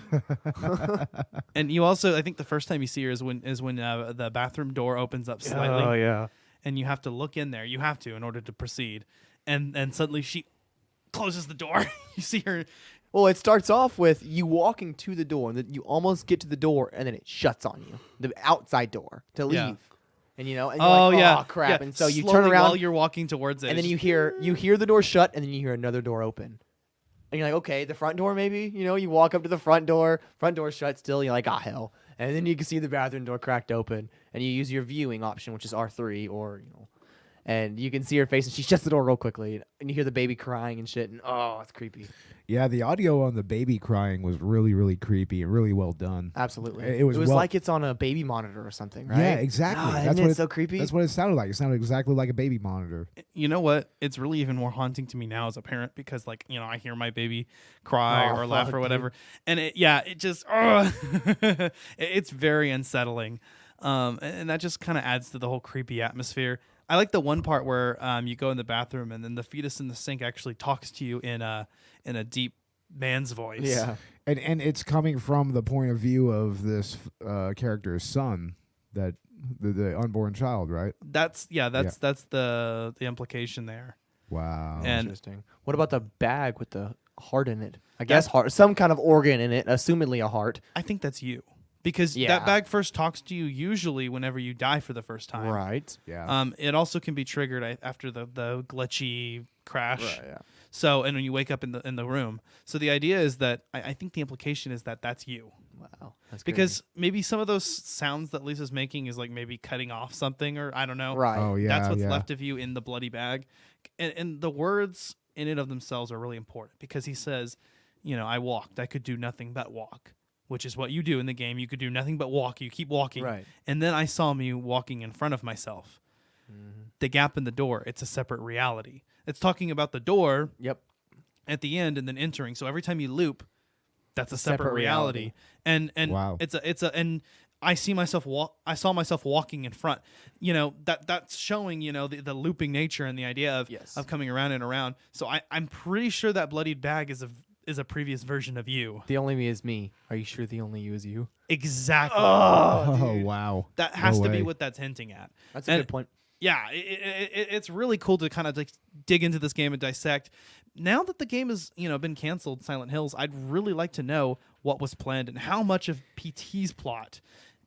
Speaker 1: And you also, I think the first time you see her is when the bathroom door opens up slightly.
Speaker 2: Oh, yeah.
Speaker 1: And you have to look in there. You have to in order to proceed. And suddenly she closes the door. You see her.
Speaker 2: Well, it starts off with you walking to the door, and then you almost get to the door, and then it shuts on you, the outside door, to leave.
Speaker 1: Yeah.
Speaker 2: And and you're like,
Speaker 1: yeah.
Speaker 2: oh crap.
Speaker 1: Yeah.
Speaker 2: And so you
Speaker 1: Slowly
Speaker 2: turn around
Speaker 1: while you're walking towards it.
Speaker 2: and then
Speaker 1: it's
Speaker 2: you hear the door shut, and then you hear another door open. And you're like, okay, the front door maybe? You walk up to the front door shut still, you're like, ah, hell. And then you can see the bathroom door cracked open, and you use your viewing option, which is R3, or, and you can see her face, and she shuts the door real quickly, and you hear the baby crying and shit, and oh, it's creepy.
Speaker 3: Yeah, the audio on the baby crying was really, really creepy and really well done.
Speaker 2: Absolutely.
Speaker 3: It was well-
Speaker 2: like it's on a baby monitor or something, right?
Speaker 3: Yeah, exactly.
Speaker 2: Ah,
Speaker 3: That's
Speaker 2: isn't
Speaker 3: what
Speaker 2: it so creepy?
Speaker 3: That's what it sounded like. It sounded exactly like a baby monitor.
Speaker 1: You know what? It's really even more haunting to me now as a parent because, I hear my baby cry
Speaker 2: Oh,
Speaker 1: or laugh
Speaker 2: fuck,
Speaker 1: or whatever,
Speaker 2: dude.
Speaker 1: and it just, it's very unsettling, and that just kind of adds to the whole creepy atmosphere. I like the one part where you go in the bathroom and then the fetus in the sink actually talks to you in a deep man's voice.
Speaker 2: Yeah.
Speaker 3: And it's coming from the point of view of this character's son that the unborn child, right?
Speaker 1: That's the implication there.
Speaker 3: Wow.
Speaker 1: And
Speaker 2: Interesting. What about the bag with the heart in it? I guess heart, some kind of organ in it, assumedly a heart.
Speaker 1: I think that's you. Because
Speaker 2: Yeah.
Speaker 1: that bag first talks to you usually whenever you die for the first time.
Speaker 2: Right.
Speaker 3: Yeah.
Speaker 1: It also can be triggered after the glitchy crash.
Speaker 2: Right. Yeah.
Speaker 1: So, and when you wake up in the room. So the idea is that I think the implication is that that's you.
Speaker 2: Wow. That's
Speaker 1: Because maybe some of those sounds that Lisa's making is like maybe cutting off something, or I don't know.
Speaker 2: crazy. Right.
Speaker 3: Oh yeah.
Speaker 1: That's what's
Speaker 3: yeah.
Speaker 1: left of you in the bloody bag. And the words in and of themselves are really important because he says, I walked. I could do nothing but walk, which is what you do in the game. You could do nothing but walk. You keep walking.
Speaker 2: Right.
Speaker 1: And then I saw me walking in front of myself. The gap in the door, it's a separate reality. It's talking about the door
Speaker 2: Yep.
Speaker 1: at the end and then entering. So every time you loop, that's a separate
Speaker 2: Separate
Speaker 1: reality. And
Speaker 3: Wow.
Speaker 1: and I saw myself walking in front. That's showing, the looping nature and the idea of
Speaker 2: Yes.
Speaker 1: of coming around and around. So I'm pretty sure that bloodied bag is a previous version of you.
Speaker 2: The only me is me. Are you sure the only you is you?
Speaker 1: Exactly.
Speaker 3: Oh wow.
Speaker 1: That has
Speaker 3: No
Speaker 1: to be
Speaker 3: way.
Speaker 1: what that's hinting at.
Speaker 2: That's a
Speaker 1: And-
Speaker 2: good point.
Speaker 1: Yeah, it's really cool to kind of like dig into this game and dissect. Now that the game has been canceled, Silent Hills, I'd really like to know what was planned and how much of PT's plot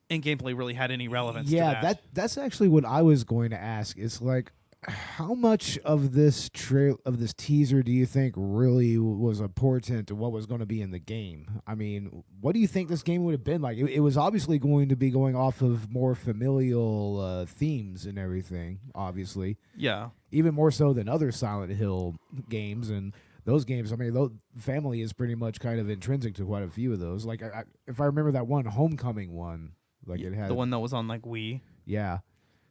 Speaker 1: and gameplay really had any relevance. to
Speaker 3: Yeah,
Speaker 1: that.
Speaker 3: that's actually what I was going to ask. It's like, how much of this teaser do you think really was important to what was going to be in the game? I mean, what do you think this game would have been like? It was obviously going to be going off of more familial themes and everything, obviously.
Speaker 1: Yeah.
Speaker 3: Even more so than other Silent Hill games. And those games, I mean, family is pretty much kind of intrinsic to quite a few of those. Like, if I remember that one Homecoming one, like it had
Speaker 1: the one that was on like Wii.
Speaker 3: yeah.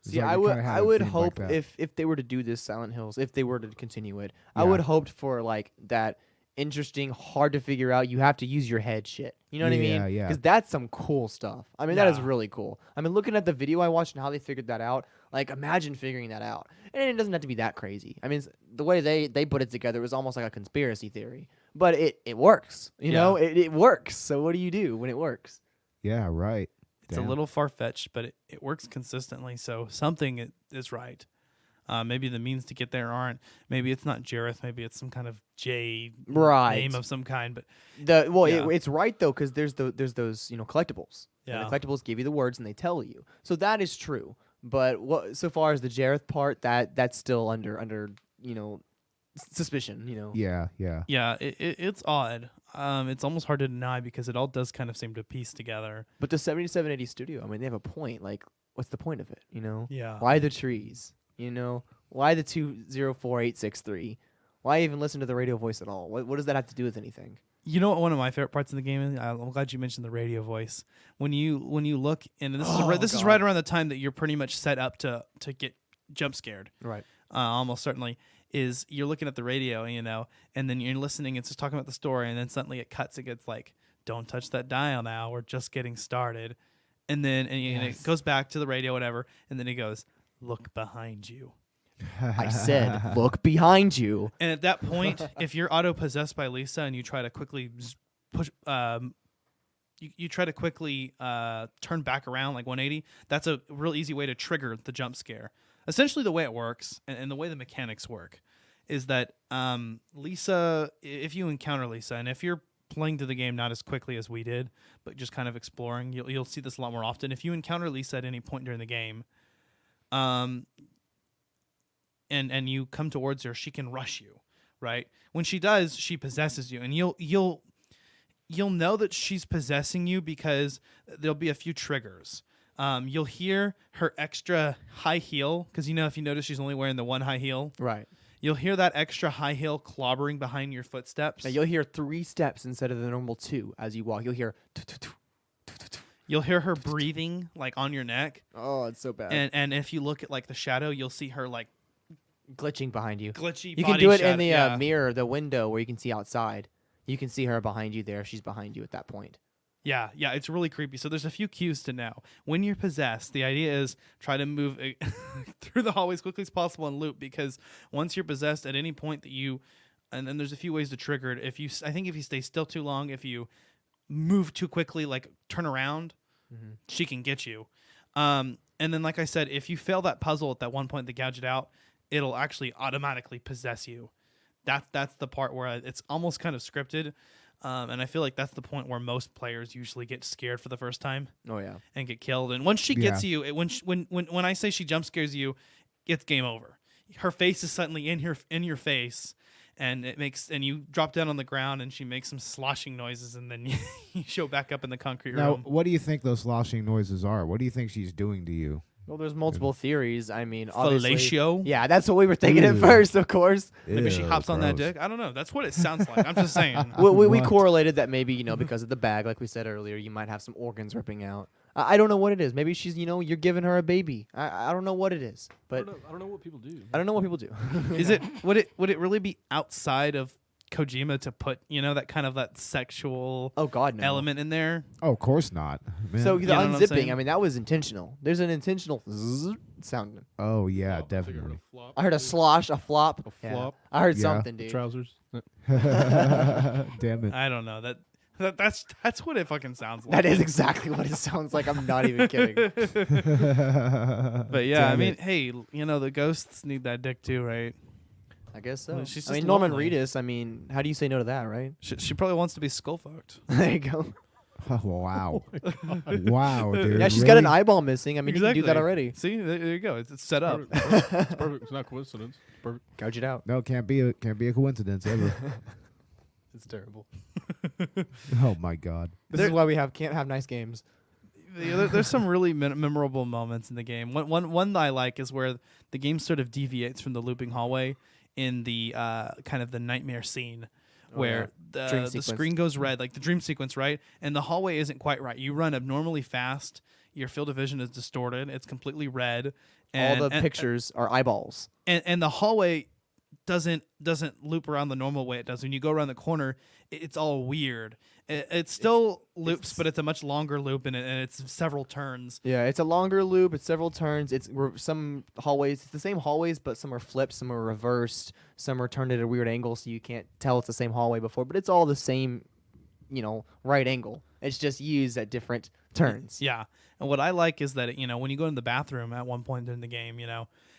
Speaker 3: It's
Speaker 2: See,
Speaker 3: like
Speaker 2: I
Speaker 3: it
Speaker 2: would
Speaker 3: kinda had
Speaker 2: I
Speaker 3: a
Speaker 2: would
Speaker 3: theme like
Speaker 2: hope
Speaker 3: that.
Speaker 2: if they were to do this Silent Hills, if they were to continue it, I
Speaker 3: Yeah.
Speaker 2: would hope for like that interesting, hard to figure out. You have to use your head shit. You know what I
Speaker 3: Yeah,
Speaker 2: mean?
Speaker 3: yeah.
Speaker 2: Because that's some cool stuff. I mean, that is
Speaker 1: Yeah.
Speaker 2: really cool. I mean, looking at the video I watched and how they figured that out, like imagine figuring that out. And it doesn't have to be that crazy. I mean, the way they put it together was almost like a conspiracy theory, but it works. You know, it works. So what do you do when it works?
Speaker 3: Yeah, right.
Speaker 1: It's a
Speaker 3: Damn.
Speaker 1: little far-fetched, but it works consistently, so something is right. Maybe the means to get there aren't. Maybe it's not Jareth. Maybe it's some kind of J
Speaker 2: Right.
Speaker 1: name of some kind. But
Speaker 2: Yeah.
Speaker 1: Yeah.
Speaker 2: It's right though, because there's those collectibles. And
Speaker 1: Yeah.
Speaker 2: the collectibles give you the words and they tell you. So that is true. But so far as the Jareth part, that's still under suspicion.
Speaker 3: Yeah.
Speaker 1: yeah, it's odd. It's almost hard to deny because it all does kind of seem to piece together.
Speaker 2: But the 7780 studio, I mean, they have a point. Like, what's the point of it?
Speaker 1: Yeah.
Speaker 2: Why the trees? Why the 204863? Why even listen to the radio voice at all? What does that have to do with anything?
Speaker 1: You know what one of my favorite parts of the game is? I'm glad you mentioned the radio voice. When you look, and this is right around the time that you're pretty much set up to get jump scared.
Speaker 2: Right.
Speaker 1: Almost certainly is you're looking at the radio, and then you're listening. It's just talking about the story, and then suddenly it cuts. It gets like, "Don't touch that dial now. We're just getting started," and then and it goes back to the radio, whatever, and then it goes, "Look behind you."
Speaker 2: I said, look behind you.
Speaker 1: And at that point, if you're auto possessed by Lisa and you try to quickly push, you try to quickly turn back around like 180. That's a real easy way to trigger the jump scare. Essentially, the way it works and the way the mechanics work is that Lisa, if you encounter Lisa, and if you're playing through the game not as quickly as we did, but just kind of exploring, you'll see this a lot more often. If you encounter Lisa at any point during the game, and you come towards her, she can rush you, right? When she does, she possesses you, and you'll know that she's possessing you because there'll be a few triggers. You'll hear her extra high heel, because if you notice she's only wearing the one high heel.
Speaker 2: Right.
Speaker 1: You'll hear that extra high heel clobbering behind your footsteps.
Speaker 2: Now you'll hear 3 steps instead of the normal 2 as you walk. You'll hear.
Speaker 1: You'll hear her breathing like on your neck,
Speaker 2: Oh, it's so bad.
Speaker 1: and if you look at like the shadow, you'll see her like
Speaker 2: Glitching behind you.
Speaker 1: glitchy.
Speaker 2: You can
Speaker 1: body
Speaker 2: do it
Speaker 1: shadow.
Speaker 2: in the
Speaker 1: Yeah.
Speaker 2: mirror, the window where you can see outside. You can see her behind you there. She's behind you at that point.
Speaker 1: Yeah, it's really creepy. So there's a few cues to know. When you're possessed, the idea is try to move through the hallway as quickly as possible and loop, because once you're possessed at any point that and then there's a few ways to trigger it. I think if you stay still too long, if you move too quickly, like turn around, she can get you. And And then, like I said, if you fail that puzzle at that one point to gouge it out, it'll actually automatically possess you. That's the part where it's almost kind of scripted. And I feel like that's the point where most players usually get scared for the first time.
Speaker 2: Oh yeah.
Speaker 1: And get killed. And once she gets you, when I say she jump scares you, it's game over. Her face is suddenly in your face, and you drop down on the ground, and she makes some sloshing noises, and then you show back up in the concrete
Speaker 3: Now,
Speaker 1: room.
Speaker 3: what do you think those sloshing noises are? What do you think she's doing to you?
Speaker 2: Well, there's multiple theories. I mean, obviously.
Speaker 1: Fellatio?
Speaker 2: Yeah, that's what we were thinking at
Speaker 3: Ew.
Speaker 2: first, of course.
Speaker 1: Maybe she
Speaker 3: Ew,
Speaker 1: hops on that
Speaker 3: gross.
Speaker 1: dick. I don't know. That's what it sounds like. I'm just saying.
Speaker 2: We
Speaker 3: What?
Speaker 2: correlated that maybe, because of the bag, like we said earlier, you might have some organs ripping out. I don't know what it is. Maybe she's, you're giving her a baby. I don't know what it is, but
Speaker 4: I don't know what people do.
Speaker 2: I don't know what people do.
Speaker 1: Would it really be outside of Kojima to put that sexual
Speaker 2: Oh God, no.
Speaker 1: element in there?
Speaker 3: Oh, of course not. Man.
Speaker 2: So the
Speaker 1: know what I'm
Speaker 2: unzipping,
Speaker 1: saying?
Speaker 2: I mean, that was intentional. There's an intentional zzz sound.
Speaker 3: oh yeah,
Speaker 4: Flop. I figured
Speaker 3: definitely.
Speaker 4: a flop.
Speaker 2: I heard a slosh, a flop.
Speaker 4: A
Speaker 2: Yeah.
Speaker 4: flop.
Speaker 2: I heard
Speaker 3: Yeah.
Speaker 2: something, dude.
Speaker 4: Trousers.
Speaker 3: Damn it.
Speaker 1: I don't know. That's what it fucking sounds like.
Speaker 2: That is exactly what it sounds like. I'm not even kidding.
Speaker 1: But yeah, I
Speaker 3: Damn
Speaker 1: mean,
Speaker 3: it.
Speaker 1: hey, the ghosts need that dick too, right?
Speaker 2: I guess so.
Speaker 1: Well, she's
Speaker 2: I mean,
Speaker 1: just
Speaker 2: Norman
Speaker 1: lonely.
Speaker 2: Reedus. I mean, how do you say no to that, right?
Speaker 1: She probably wants to be skull fucked.
Speaker 2: There you go.
Speaker 3: Oh, wow. Wow, dude.
Speaker 2: Yeah, she's got an
Speaker 3: really?
Speaker 2: eyeball missing. I mean, you can do that already.
Speaker 1: See, there you go. It's set up.
Speaker 4: Perfect. It's perfect. It's not coincidence. It's perfect.
Speaker 2: Gouge it out.
Speaker 3: No, can't be a coincidence ever.
Speaker 2: It's terrible.
Speaker 3: Oh my god.
Speaker 2: This is why we can't have nice games.
Speaker 1: There's some really memorable moments in the game. One that I like is where the game sort of deviates from the looping hallway in the kind of the nightmare scene, where
Speaker 2: Dream
Speaker 1: the
Speaker 2: sequence.
Speaker 1: screen goes red, like the dream sequence, right? And the hallway isn't quite right. You run abnormally fast. Your field of vision is distorted. It's completely red. And,
Speaker 2: All the pictures are eyeballs.
Speaker 1: and the hallway doesn't loop around the normal way it does. When you go around the corner, it's all weird. It still loops, but it's a much longer loop, and it's several turns.
Speaker 2: Yeah, it's a longer loop. It's several turns. Some hallways. It's the same hallways, but some are flipped, some are reversed, some are turned at a weird angle, so you can't tell it's the same hallway before. But it's all the same, right angle. It's just used at different turns.
Speaker 1: Yeah, and what I like is that when you go in the bathroom at one point in the game,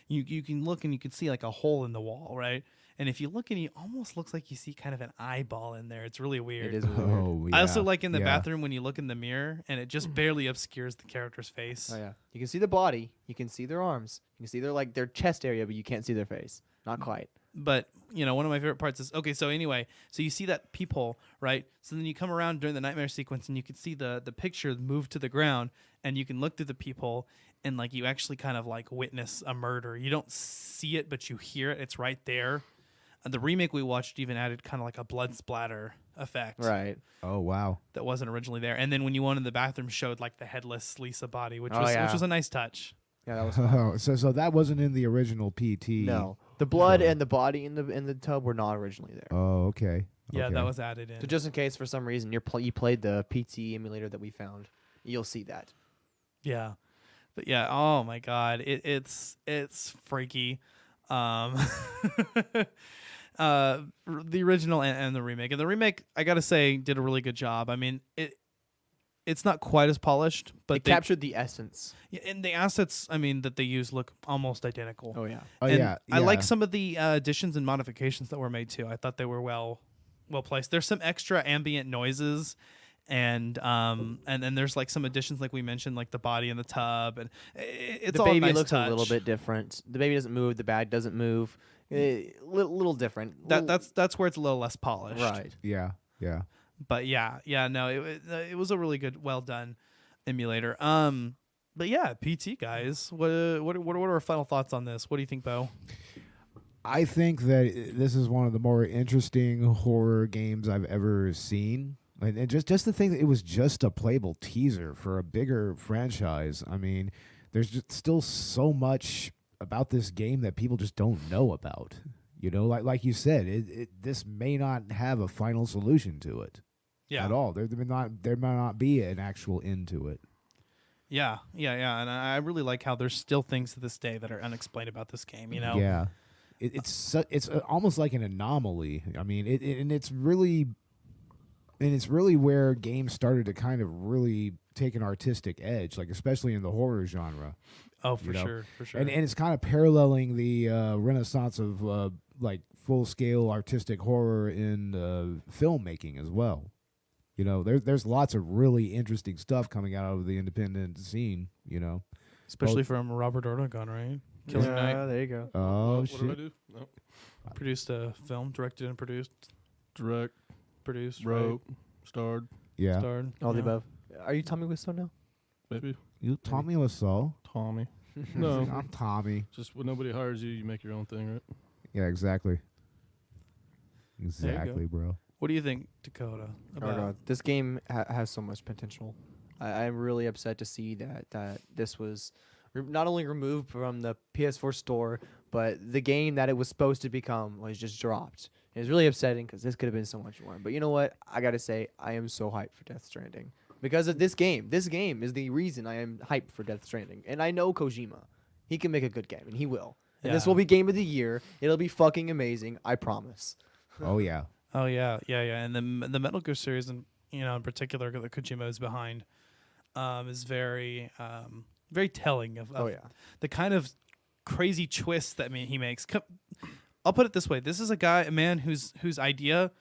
Speaker 1: you can look and you can see like a hole in the wall, right? And if you look and it almost looks like you see kind of an eyeball in there. It's really weird.
Speaker 2: It is weird.
Speaker 3: Oh yeah.
Speaker 1: I also like in the
Speaker 3: yeah.
Speaker 1: bathroom when you look in the mirror and it just barely obscures the character's face.
Speaker 2: Oh yeah, you can see the body. You can see their arms. You can see their chest area, but you can't see their face. Not quite.
Speaker 1: But one of my favorite parts is so anyway, so you see that peephole, right? So then you come around during the nightmare sequence and you can see the picture move to the ground, and you can look through the peephole and like you actually kind of like witness a murder. You don't see it, but you hear it. It's right there. The remake we watched even added kind of like a blood splatter effect,
Speaker 2: Right.
Speaker 3: Oh wow.
Speaker 1: that wasn't originally there. And then when you went in the bathroom, showed like the headless Lisa body, which
Speaker 2: Oh,
Speaker 1: was
Speaker 2: yeah.
Speaker 1: which was a nice touch.
Speaker 2: Yeah, that was.
Speaker 3: Oh, so that wasn't in the original PT.
Speaker 2: No, the blood and the body in the tub were not originally there.
Speaker 3: Oh, okay.
Speaker 1: Yeah,
Speaker 3: Okay.
Speaker 1: that was added in.
Speaker 2: So just in case for some reason you played the PT emulator that we found, you'll see that.
Speaker 1: Yeah, but yeah, oh my god, it's freaky. The original and the remake. And the remake, I gotta say, did a really good job. I mean, it's not quite as polished, but
Speaker 2: It captured the essence.
Speaker 1: and the assets, I mean, that they use look almost identical.
Speaker 2: Oh yeah.
Speaker 3: Oh
Speaker 1: And
Speaker 3: yeah.
Speaker 1: I like
Speaker 3: yeah.
Speaker 1: some of the additions and modifications that were made too. I thought they were well placed. There's some extra ambient noises, and then there's like some additions, like we mentioned, like the body in the tub, and it's
Speaker 2: The
Speaker 1: all a
Speaker 2: baby
Speaker 1: nice
Speaker 2: looks
Speaker 1: touch.
Speaker 2: a little bit different. The baby doesn't move. The bag doesn't move. Little different.
Speaker 1: That's where it's a little less polished.
Speaker 2: right.
Speaker 3: Yeah. Yeah.
Speaker 1: But yeah, no, it was a really good, well done emulator. But yeah, PT guys, what are our final thoughts on this? What do you think, Beau?
Speaker 3: I think that this is one of the more interesting horror games I've ever seen. And just to think that it was just a playable teaser for a bigger franchise. I mean, there's just still so much about this game that people just don't know about. Like you said, this may not have a final solution to it at all. There may not be an actual end to it.
Speaker 1: Yeah, and I really like how there's still things to this day that are unexplained about this game.
Speaker 3: Yeah, it's almost like an anomaly. I mean, it's really where games started to kind of really take an artistic edge, like especially in the horror genre.
Speaker 1: Oh, for
Speaker 3: you know?
Speaker 1: sure, for sure.
Speaker 3: And it's kind of paralleling the renaissance of like full scale artistic horror in filmmaking as well. You know, there's lots of really interesting stuff coming out of the independent scene. You know,
Speaker 1: Especially from Robert Ortegon, right? Killing Night.
Speaker 2: There you go.
Speaker 3: oh
Speaker 4: What
Speaker 3: shit,
Speaker 4: did I do? No.
Speaker 1: Produced a film, directed and produced.
Speaker 4: Direct,
Speaker 1: Produced,
Speaker 4: wrote, starred,
Speaker 3: yeah.
Speaker 1: starred.
Speaker 2: All the
Speaker 1: yeah.
Speaker 2: above. Are you Tommy Wiseau now?
Speaker 4: maybe.
Speaker 3: You Tommy Wiseau?
Speaker 4: Tommy. No.
Speaker 3: I'm Tommy.
Speaker 4: Just when nobody hires you, you make your own thing, right?
Speaker 3: Yeah, exactly.
Speaker 1: you go.
Speaker 3: Exactly, bro.
Speaker 1: What do you think, Dakota?
Speaker 2: Oh
Speaker 1: About
Speaker 2: god, this game has so much potential. I'm really upset to see that this was not only removed from the PS4 store, but the game that it was supposed to become was just dropped. It's really upsetting because this could have been so much more. But you know what? I gotta say, I am so hyped for Death Stranding because of this game. This game is the reason I am hyped for Death Stranding, and I know Kojima. He can make a good game, and he will. And this
Speaker 1: Yeah.
Speaker 2: will be Game of the Year. It'll be fucking amazing. I promise.
Speaker 3: Oh yeah.
Speaker 1: Oh yeah, and the Metal Gear series, and in particular that Kojima is behind, is very telling of
Speaker 2: Oh yeah.
Speaker 1: the kind of crazy twists that he makes. I'll put it this way: this is a man whose idea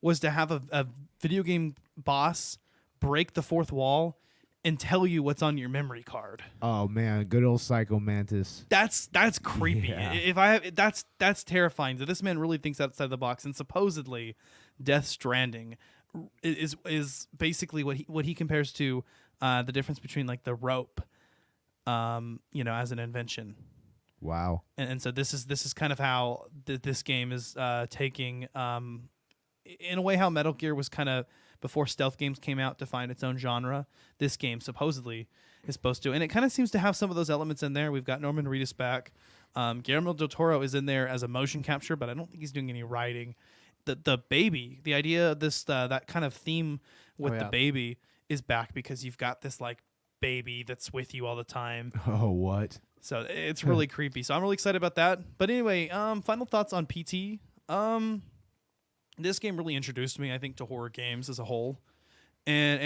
Speaker 1: was to have a video game boss break the fourth wall and tell you what's on your memory card.
Speaker 3: Oh man, good old Psycho Mantis.
Speaker 1: That's creepy.
Speaker 3: Yeah.
Speaker 1: That's terrifying. That this man really thinks outside the box, and supposedly, Death Stranding is basically what he compares to the difference between like the rope, as an invention.
Speaker 3: Wow.
Speaker 1: And so this is kind of how this game is taking, in a way, how Metal Gear was kind of before stealth games came out to find its own genre. This game supposedly is supposed to, and it kind of seems to have some of those elements in there. We've got Norman Reedus back. Guillermo del Toro is in there as a motion capture, but I don't think he's doing any writing. The baby, the idea of this that kind of theme with the baby is back because you've got this like baby that's with you all the time.
Speaker 3: Oh what?
Speaker 1: So it's really creepy. So I'm really excited about that. But anyway, final thoughts on PT. This game really introduced me, I think, to horror games as a whole, and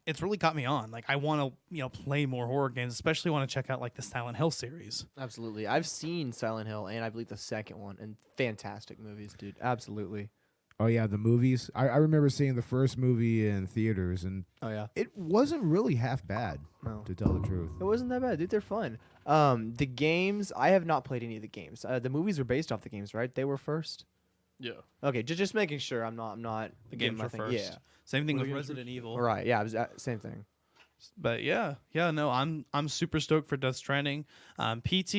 Speaker 1: it's really got me on. Like I want to play more horror games, especially want to check out like the Silent Hill series.
Speaker 2: Absolutely. I've seen Silent Hill and I believe the second one, and fantastic movies, dude. Absolutely.
Speaker 3: Oh yeah, the movies. I remember seeing the first movie in theaters, and
Speaker 2: Oh yeah.
Speaker 3: it wasn't really half bad,
Speaker 2: No.
Speaker 3: to tell the truth.
Speaker 2: It wasn't that bad, dude. They're fun. The games, I have not played any of the games. The movies were based off the games, right? They were first.
Speaker 4: Yeah.
Speaker 2: Okay, just making sure I'm not
Speaker 1: The
Speaker 2: getting
Speaker 1: games
Speaker 2: my
Speaker 1: were
Speaker 2: thing.
Speaker 1: first.
Speaker 2: Yeah.
Speaker 1: Same thing
Speaker 4: Were
Speaker 1: with
Speaker 4: the games
Speaker 1: Resident Evil.
Speaker 2: Right. Yeah. It was same thing.
Speaker 1: But yeah, no, I'm super stoked for Death Stranding. PT,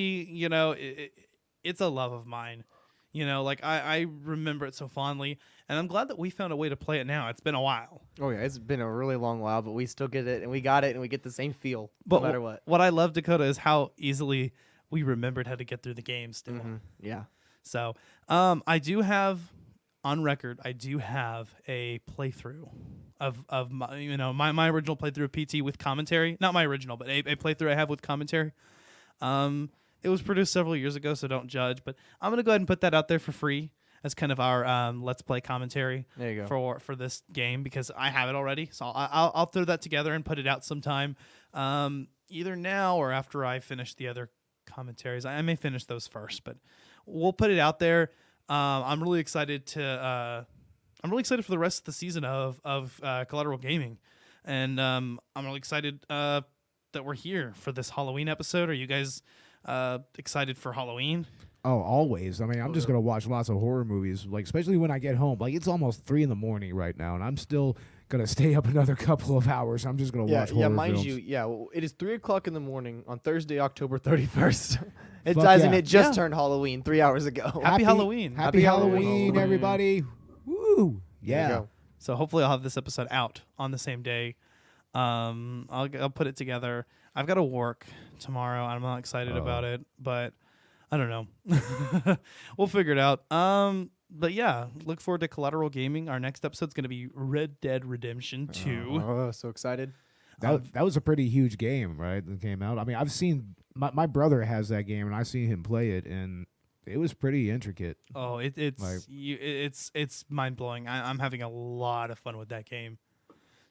Speaker 1: it's a love of mine. Like I remember it so fondly, and I'm glad that we found a way to play it now. It's been a while.
Speaker 2: Oh yeah, it's been a really long while, but we still get it, and we got it, and we get the same feel
Speaker 1: But
Speaker 2: no matter what.
Speaker 1: What I love, Dakota, is how easily we remembered how to get through the game still.
Speaker 2: Yeah.
Speaker 1: So I do have on record, I do have a playthrough of my, my original playthrough of PT with commentary. Not my original, but a playthrough I have with commentary. It was produced several years ago, so don't judge. But I'm gonna go ahead and put that out there for free as kind of our let's play commentary.
Speaker 2: There you go.
Speaker 1: For this game because I have it already. So I'll throw that together and put it out sometime, either now or after I finish the other commentaries. I may finish those first, but we'll put it out there. I'm really excited for the rest of the season of Collateral Gaming, and I'm really excited that we're here for this Halloween episode. Are you guys excited for Halloween?
Speaker 3: Oh, always. I mean, I'm just gonna watch lots of horror movies, like especially when I get home. Like it's almost 3 a.m. right now, and I'm still gonna stay up another couple of hours. I'm just gonna watch horror
Speaker 2: mind
Speaker 3: films.
Speaker 2: you, well, it is 3:00 in the morning on Thursday, October 31st. It
Speaker 3: Fuck
Speaker 2: doesn't.
Speaker 3: yeah.
Speaker 2: It just turned Halloween 3 hours ago.
Speaker 1: Happy Halloween.
Speaker 3: Happy
Speaker 2: Happy
Speaker 3: Halloween,
Speaker 4: Halloween.
Speaker 3: everybody! Woo!
Speaker 2: There you
Speaker 3: Yeah.
Speaker 2: go.
Speaker 1: So hopefully I'll have this episode out on the same day. I'll put it together. I've got to work tomorrow. I'm not excited about it, but I don't know. We'll figure it out. But yeah, look forward to Collateral Gaming. Our next episode's going to be Red Dead Redemption 2.
Speaker 2: Oh, so excited.
Speaker 3: That was a pretty huge game, right? That came out. I mean, I've seen my brother has that game, and I seen him play it, and it was pretty intricate.
Speaker 1: Oh, it's mind blowing. I'm having a lot of fun with that game.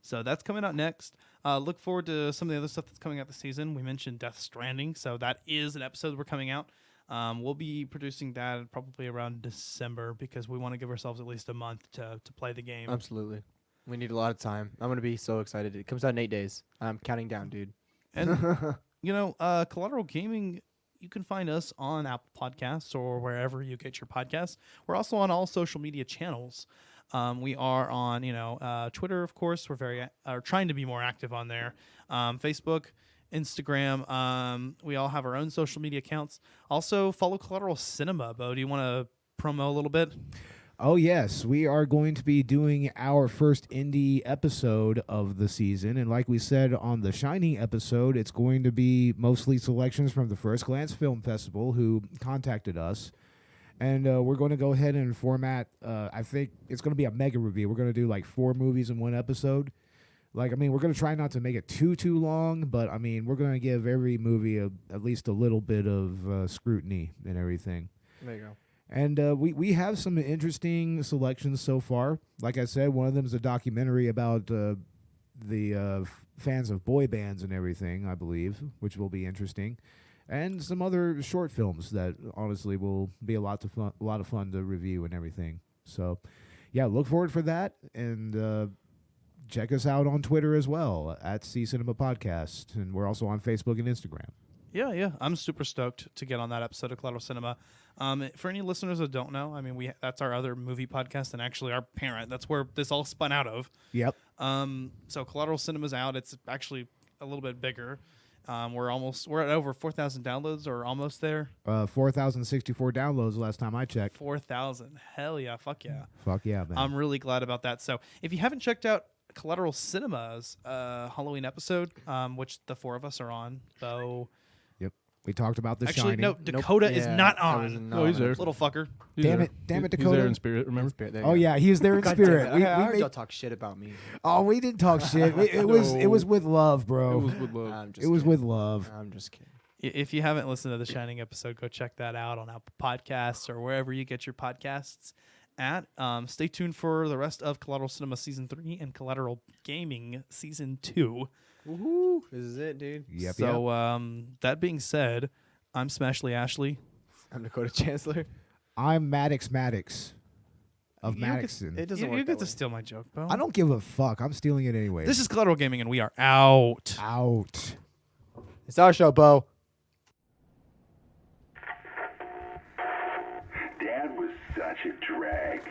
Speaker 1: So that's coming out next. Look forward to some of the other stuff that's coming out this season. We mentioned Death Stranding, so that is an episode we're coming out. We'll be producing that probably around December because we want to give ourselves at least a month to play the game.
Speaker 2: Absolutely. We need a lot of time. I'm going to be so excited. It comes out in 8 days. I'm counting down, dude.
Speaker 1: And, Collateral Gaming, you can find us on Apple Podcasts or wherever you get your podcasts. We're also on all social media channels. We are on, Twitter, of course. We're trying to be more active on there. Facebook, Instagram. We all have our own social media accounts. Also, follow Collateral Cinema. Beau, do you want to promo a little bit?
Speaker 3: Oh, yes. We are going to be doing our first indie episode of the season. And like we said on the Shining episode, it's going to be mostly selections from the First Glance Film Festival who contacted us. And we're going to go ahead and format, I think it's going to be a mega review. We're going to do like 4 movies in one episode. We're going to try not to make it too long, but, we're going to give every movie at least a little bit of scrutiny and everything.
Speaker 2: There you go.
Speaker 3: And we have some interesting selections so far. Like I said, one of them is a documentary about the fans of boy bands and everything, I believe, which will be interesting. And some other short films that honestly will be a lot of fun to review and everything. So, yeah, look forward for that. And check us out on Twitter as well, at C Cinema Podcast. And we're also on Facebook and Instagram.
Speaker 1: Yeah. I'm super stoked to get on that episode of Collateral Cinema. For any listeners that don't know, that's our other movie podcast and actually our parent. That's where this all spun out of.
Speaker 3: Yep.
Speaker 1: So Collateral Cinema's out. It's actually a little bit bigger. We're at over 4,000 downloads or almost there.
Speaker 3: 4,064 downloads last time I checked.
Speaker 1: 4,000. Hell yeah. Fuck yeah.
Speaker 3: Fuck yeah, man.
Speaker 1: I'm really glad about that. So if you haven't checked out Collateral Cinema's Halloween episode, which the 4 of us are on, though.
Speaker 3: We talked about The
Speaker 1: Actually,
Speaker 3: Shining.
Speaker 1: no, Dakota is not on.
Speaker 4: No, he's there.
Speaker 1: Little fucker.
Speaker 3: Damn it, Dakota.
Speaker 4: He's there in spirit, remember?
Speaker 3: Oh yeah, he was there in
Speaker 2: God
Speaker 3: spirit.
Speaker 2: damn it. I heard
Speaker 3: made-
Speaker 2: y'all talk shit about me.
Speaker 3: Oh, we didn't talk shit. It was with love, bro.
Speaker 4: It was with love.
Speaker 2: I'm just
Speaker 3: It was
Speaker 2: kidding.
Speaker 3: with love.
Speaker 2: I'm just kidding.
Speaker 1: If you haven't listened to the Shining episode, go check that out on Apple Podcasts or wherever you get your podcasts at. Stay tuned for the rest of Collateral Cinema Season 3 and Collateral Gaming Season 2.
Speaker 2: Woohoo! This is it, dude.
Speaker 3: Yep.
Speaker 1: So that being said, I'm Smashley Ashley.
Speaker 2: I'm Dakota Chancellor.
Speaker 3: I'm Maddox of
Speaker 1: You
Speaker 3: Maddoxon.
Speaker 2: It doesn't
Speaker 1: You
Speaker 2: work
Speaker 1: get
Speaker 2: that
Speaker 1: to
Speaker 2: way.
Speaker 1: steal my joke, Beau.
Speaker 3: I don't give a fuck. I'm stealing it anyway.
Speaker 1: This is Collateral Gaming, and we are out.
Speaker 3: out.
Speaker 2: It's our show, Bo.
Speaker 6: Dad was such a drag.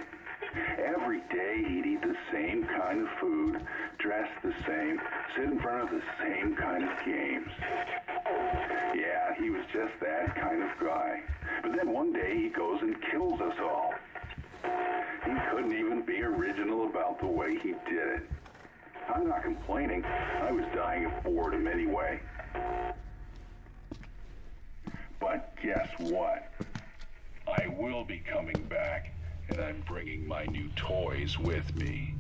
Speaker 6: Every day he'd eat the same kind of food, dress the same, sit in front of the same kind of games. Yeah, he was just that kind of guy. But then one day he goes and kills us all. He couldn't even be original about the way he did it. I'm not complaining. I was dying of boredom anyway. But guess what? I will be coming back, and I'm bringing my new toys with me.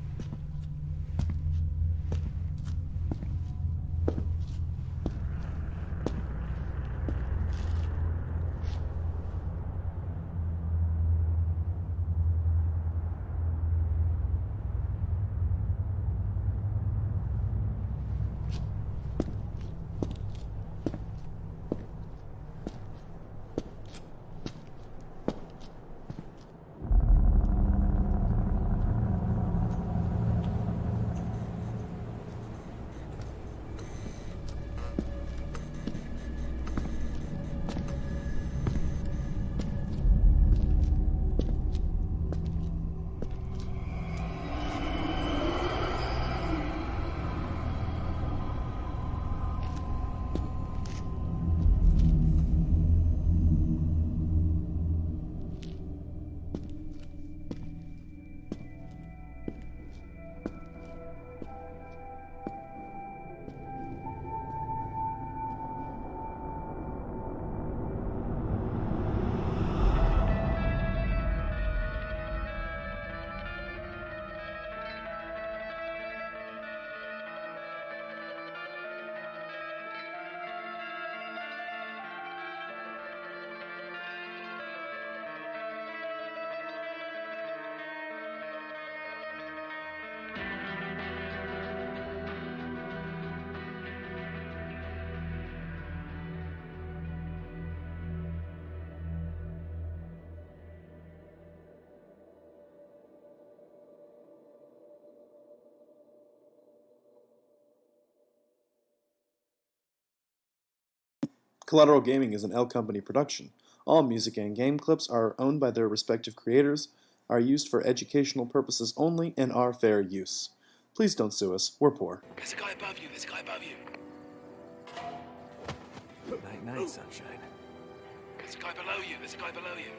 Speaker 1: Collateral Gaming is an L Company production. All music and game clips are owned by their respective creators, are used for educational purposes only, and are fair use. Please don't sue us. We're poor.
Speaker 7: There's a guy above you. There's a guy above you.
Speaker 8: Night, night, sunshine.
Speaker 7: There's a guy below you. There's a guy below you.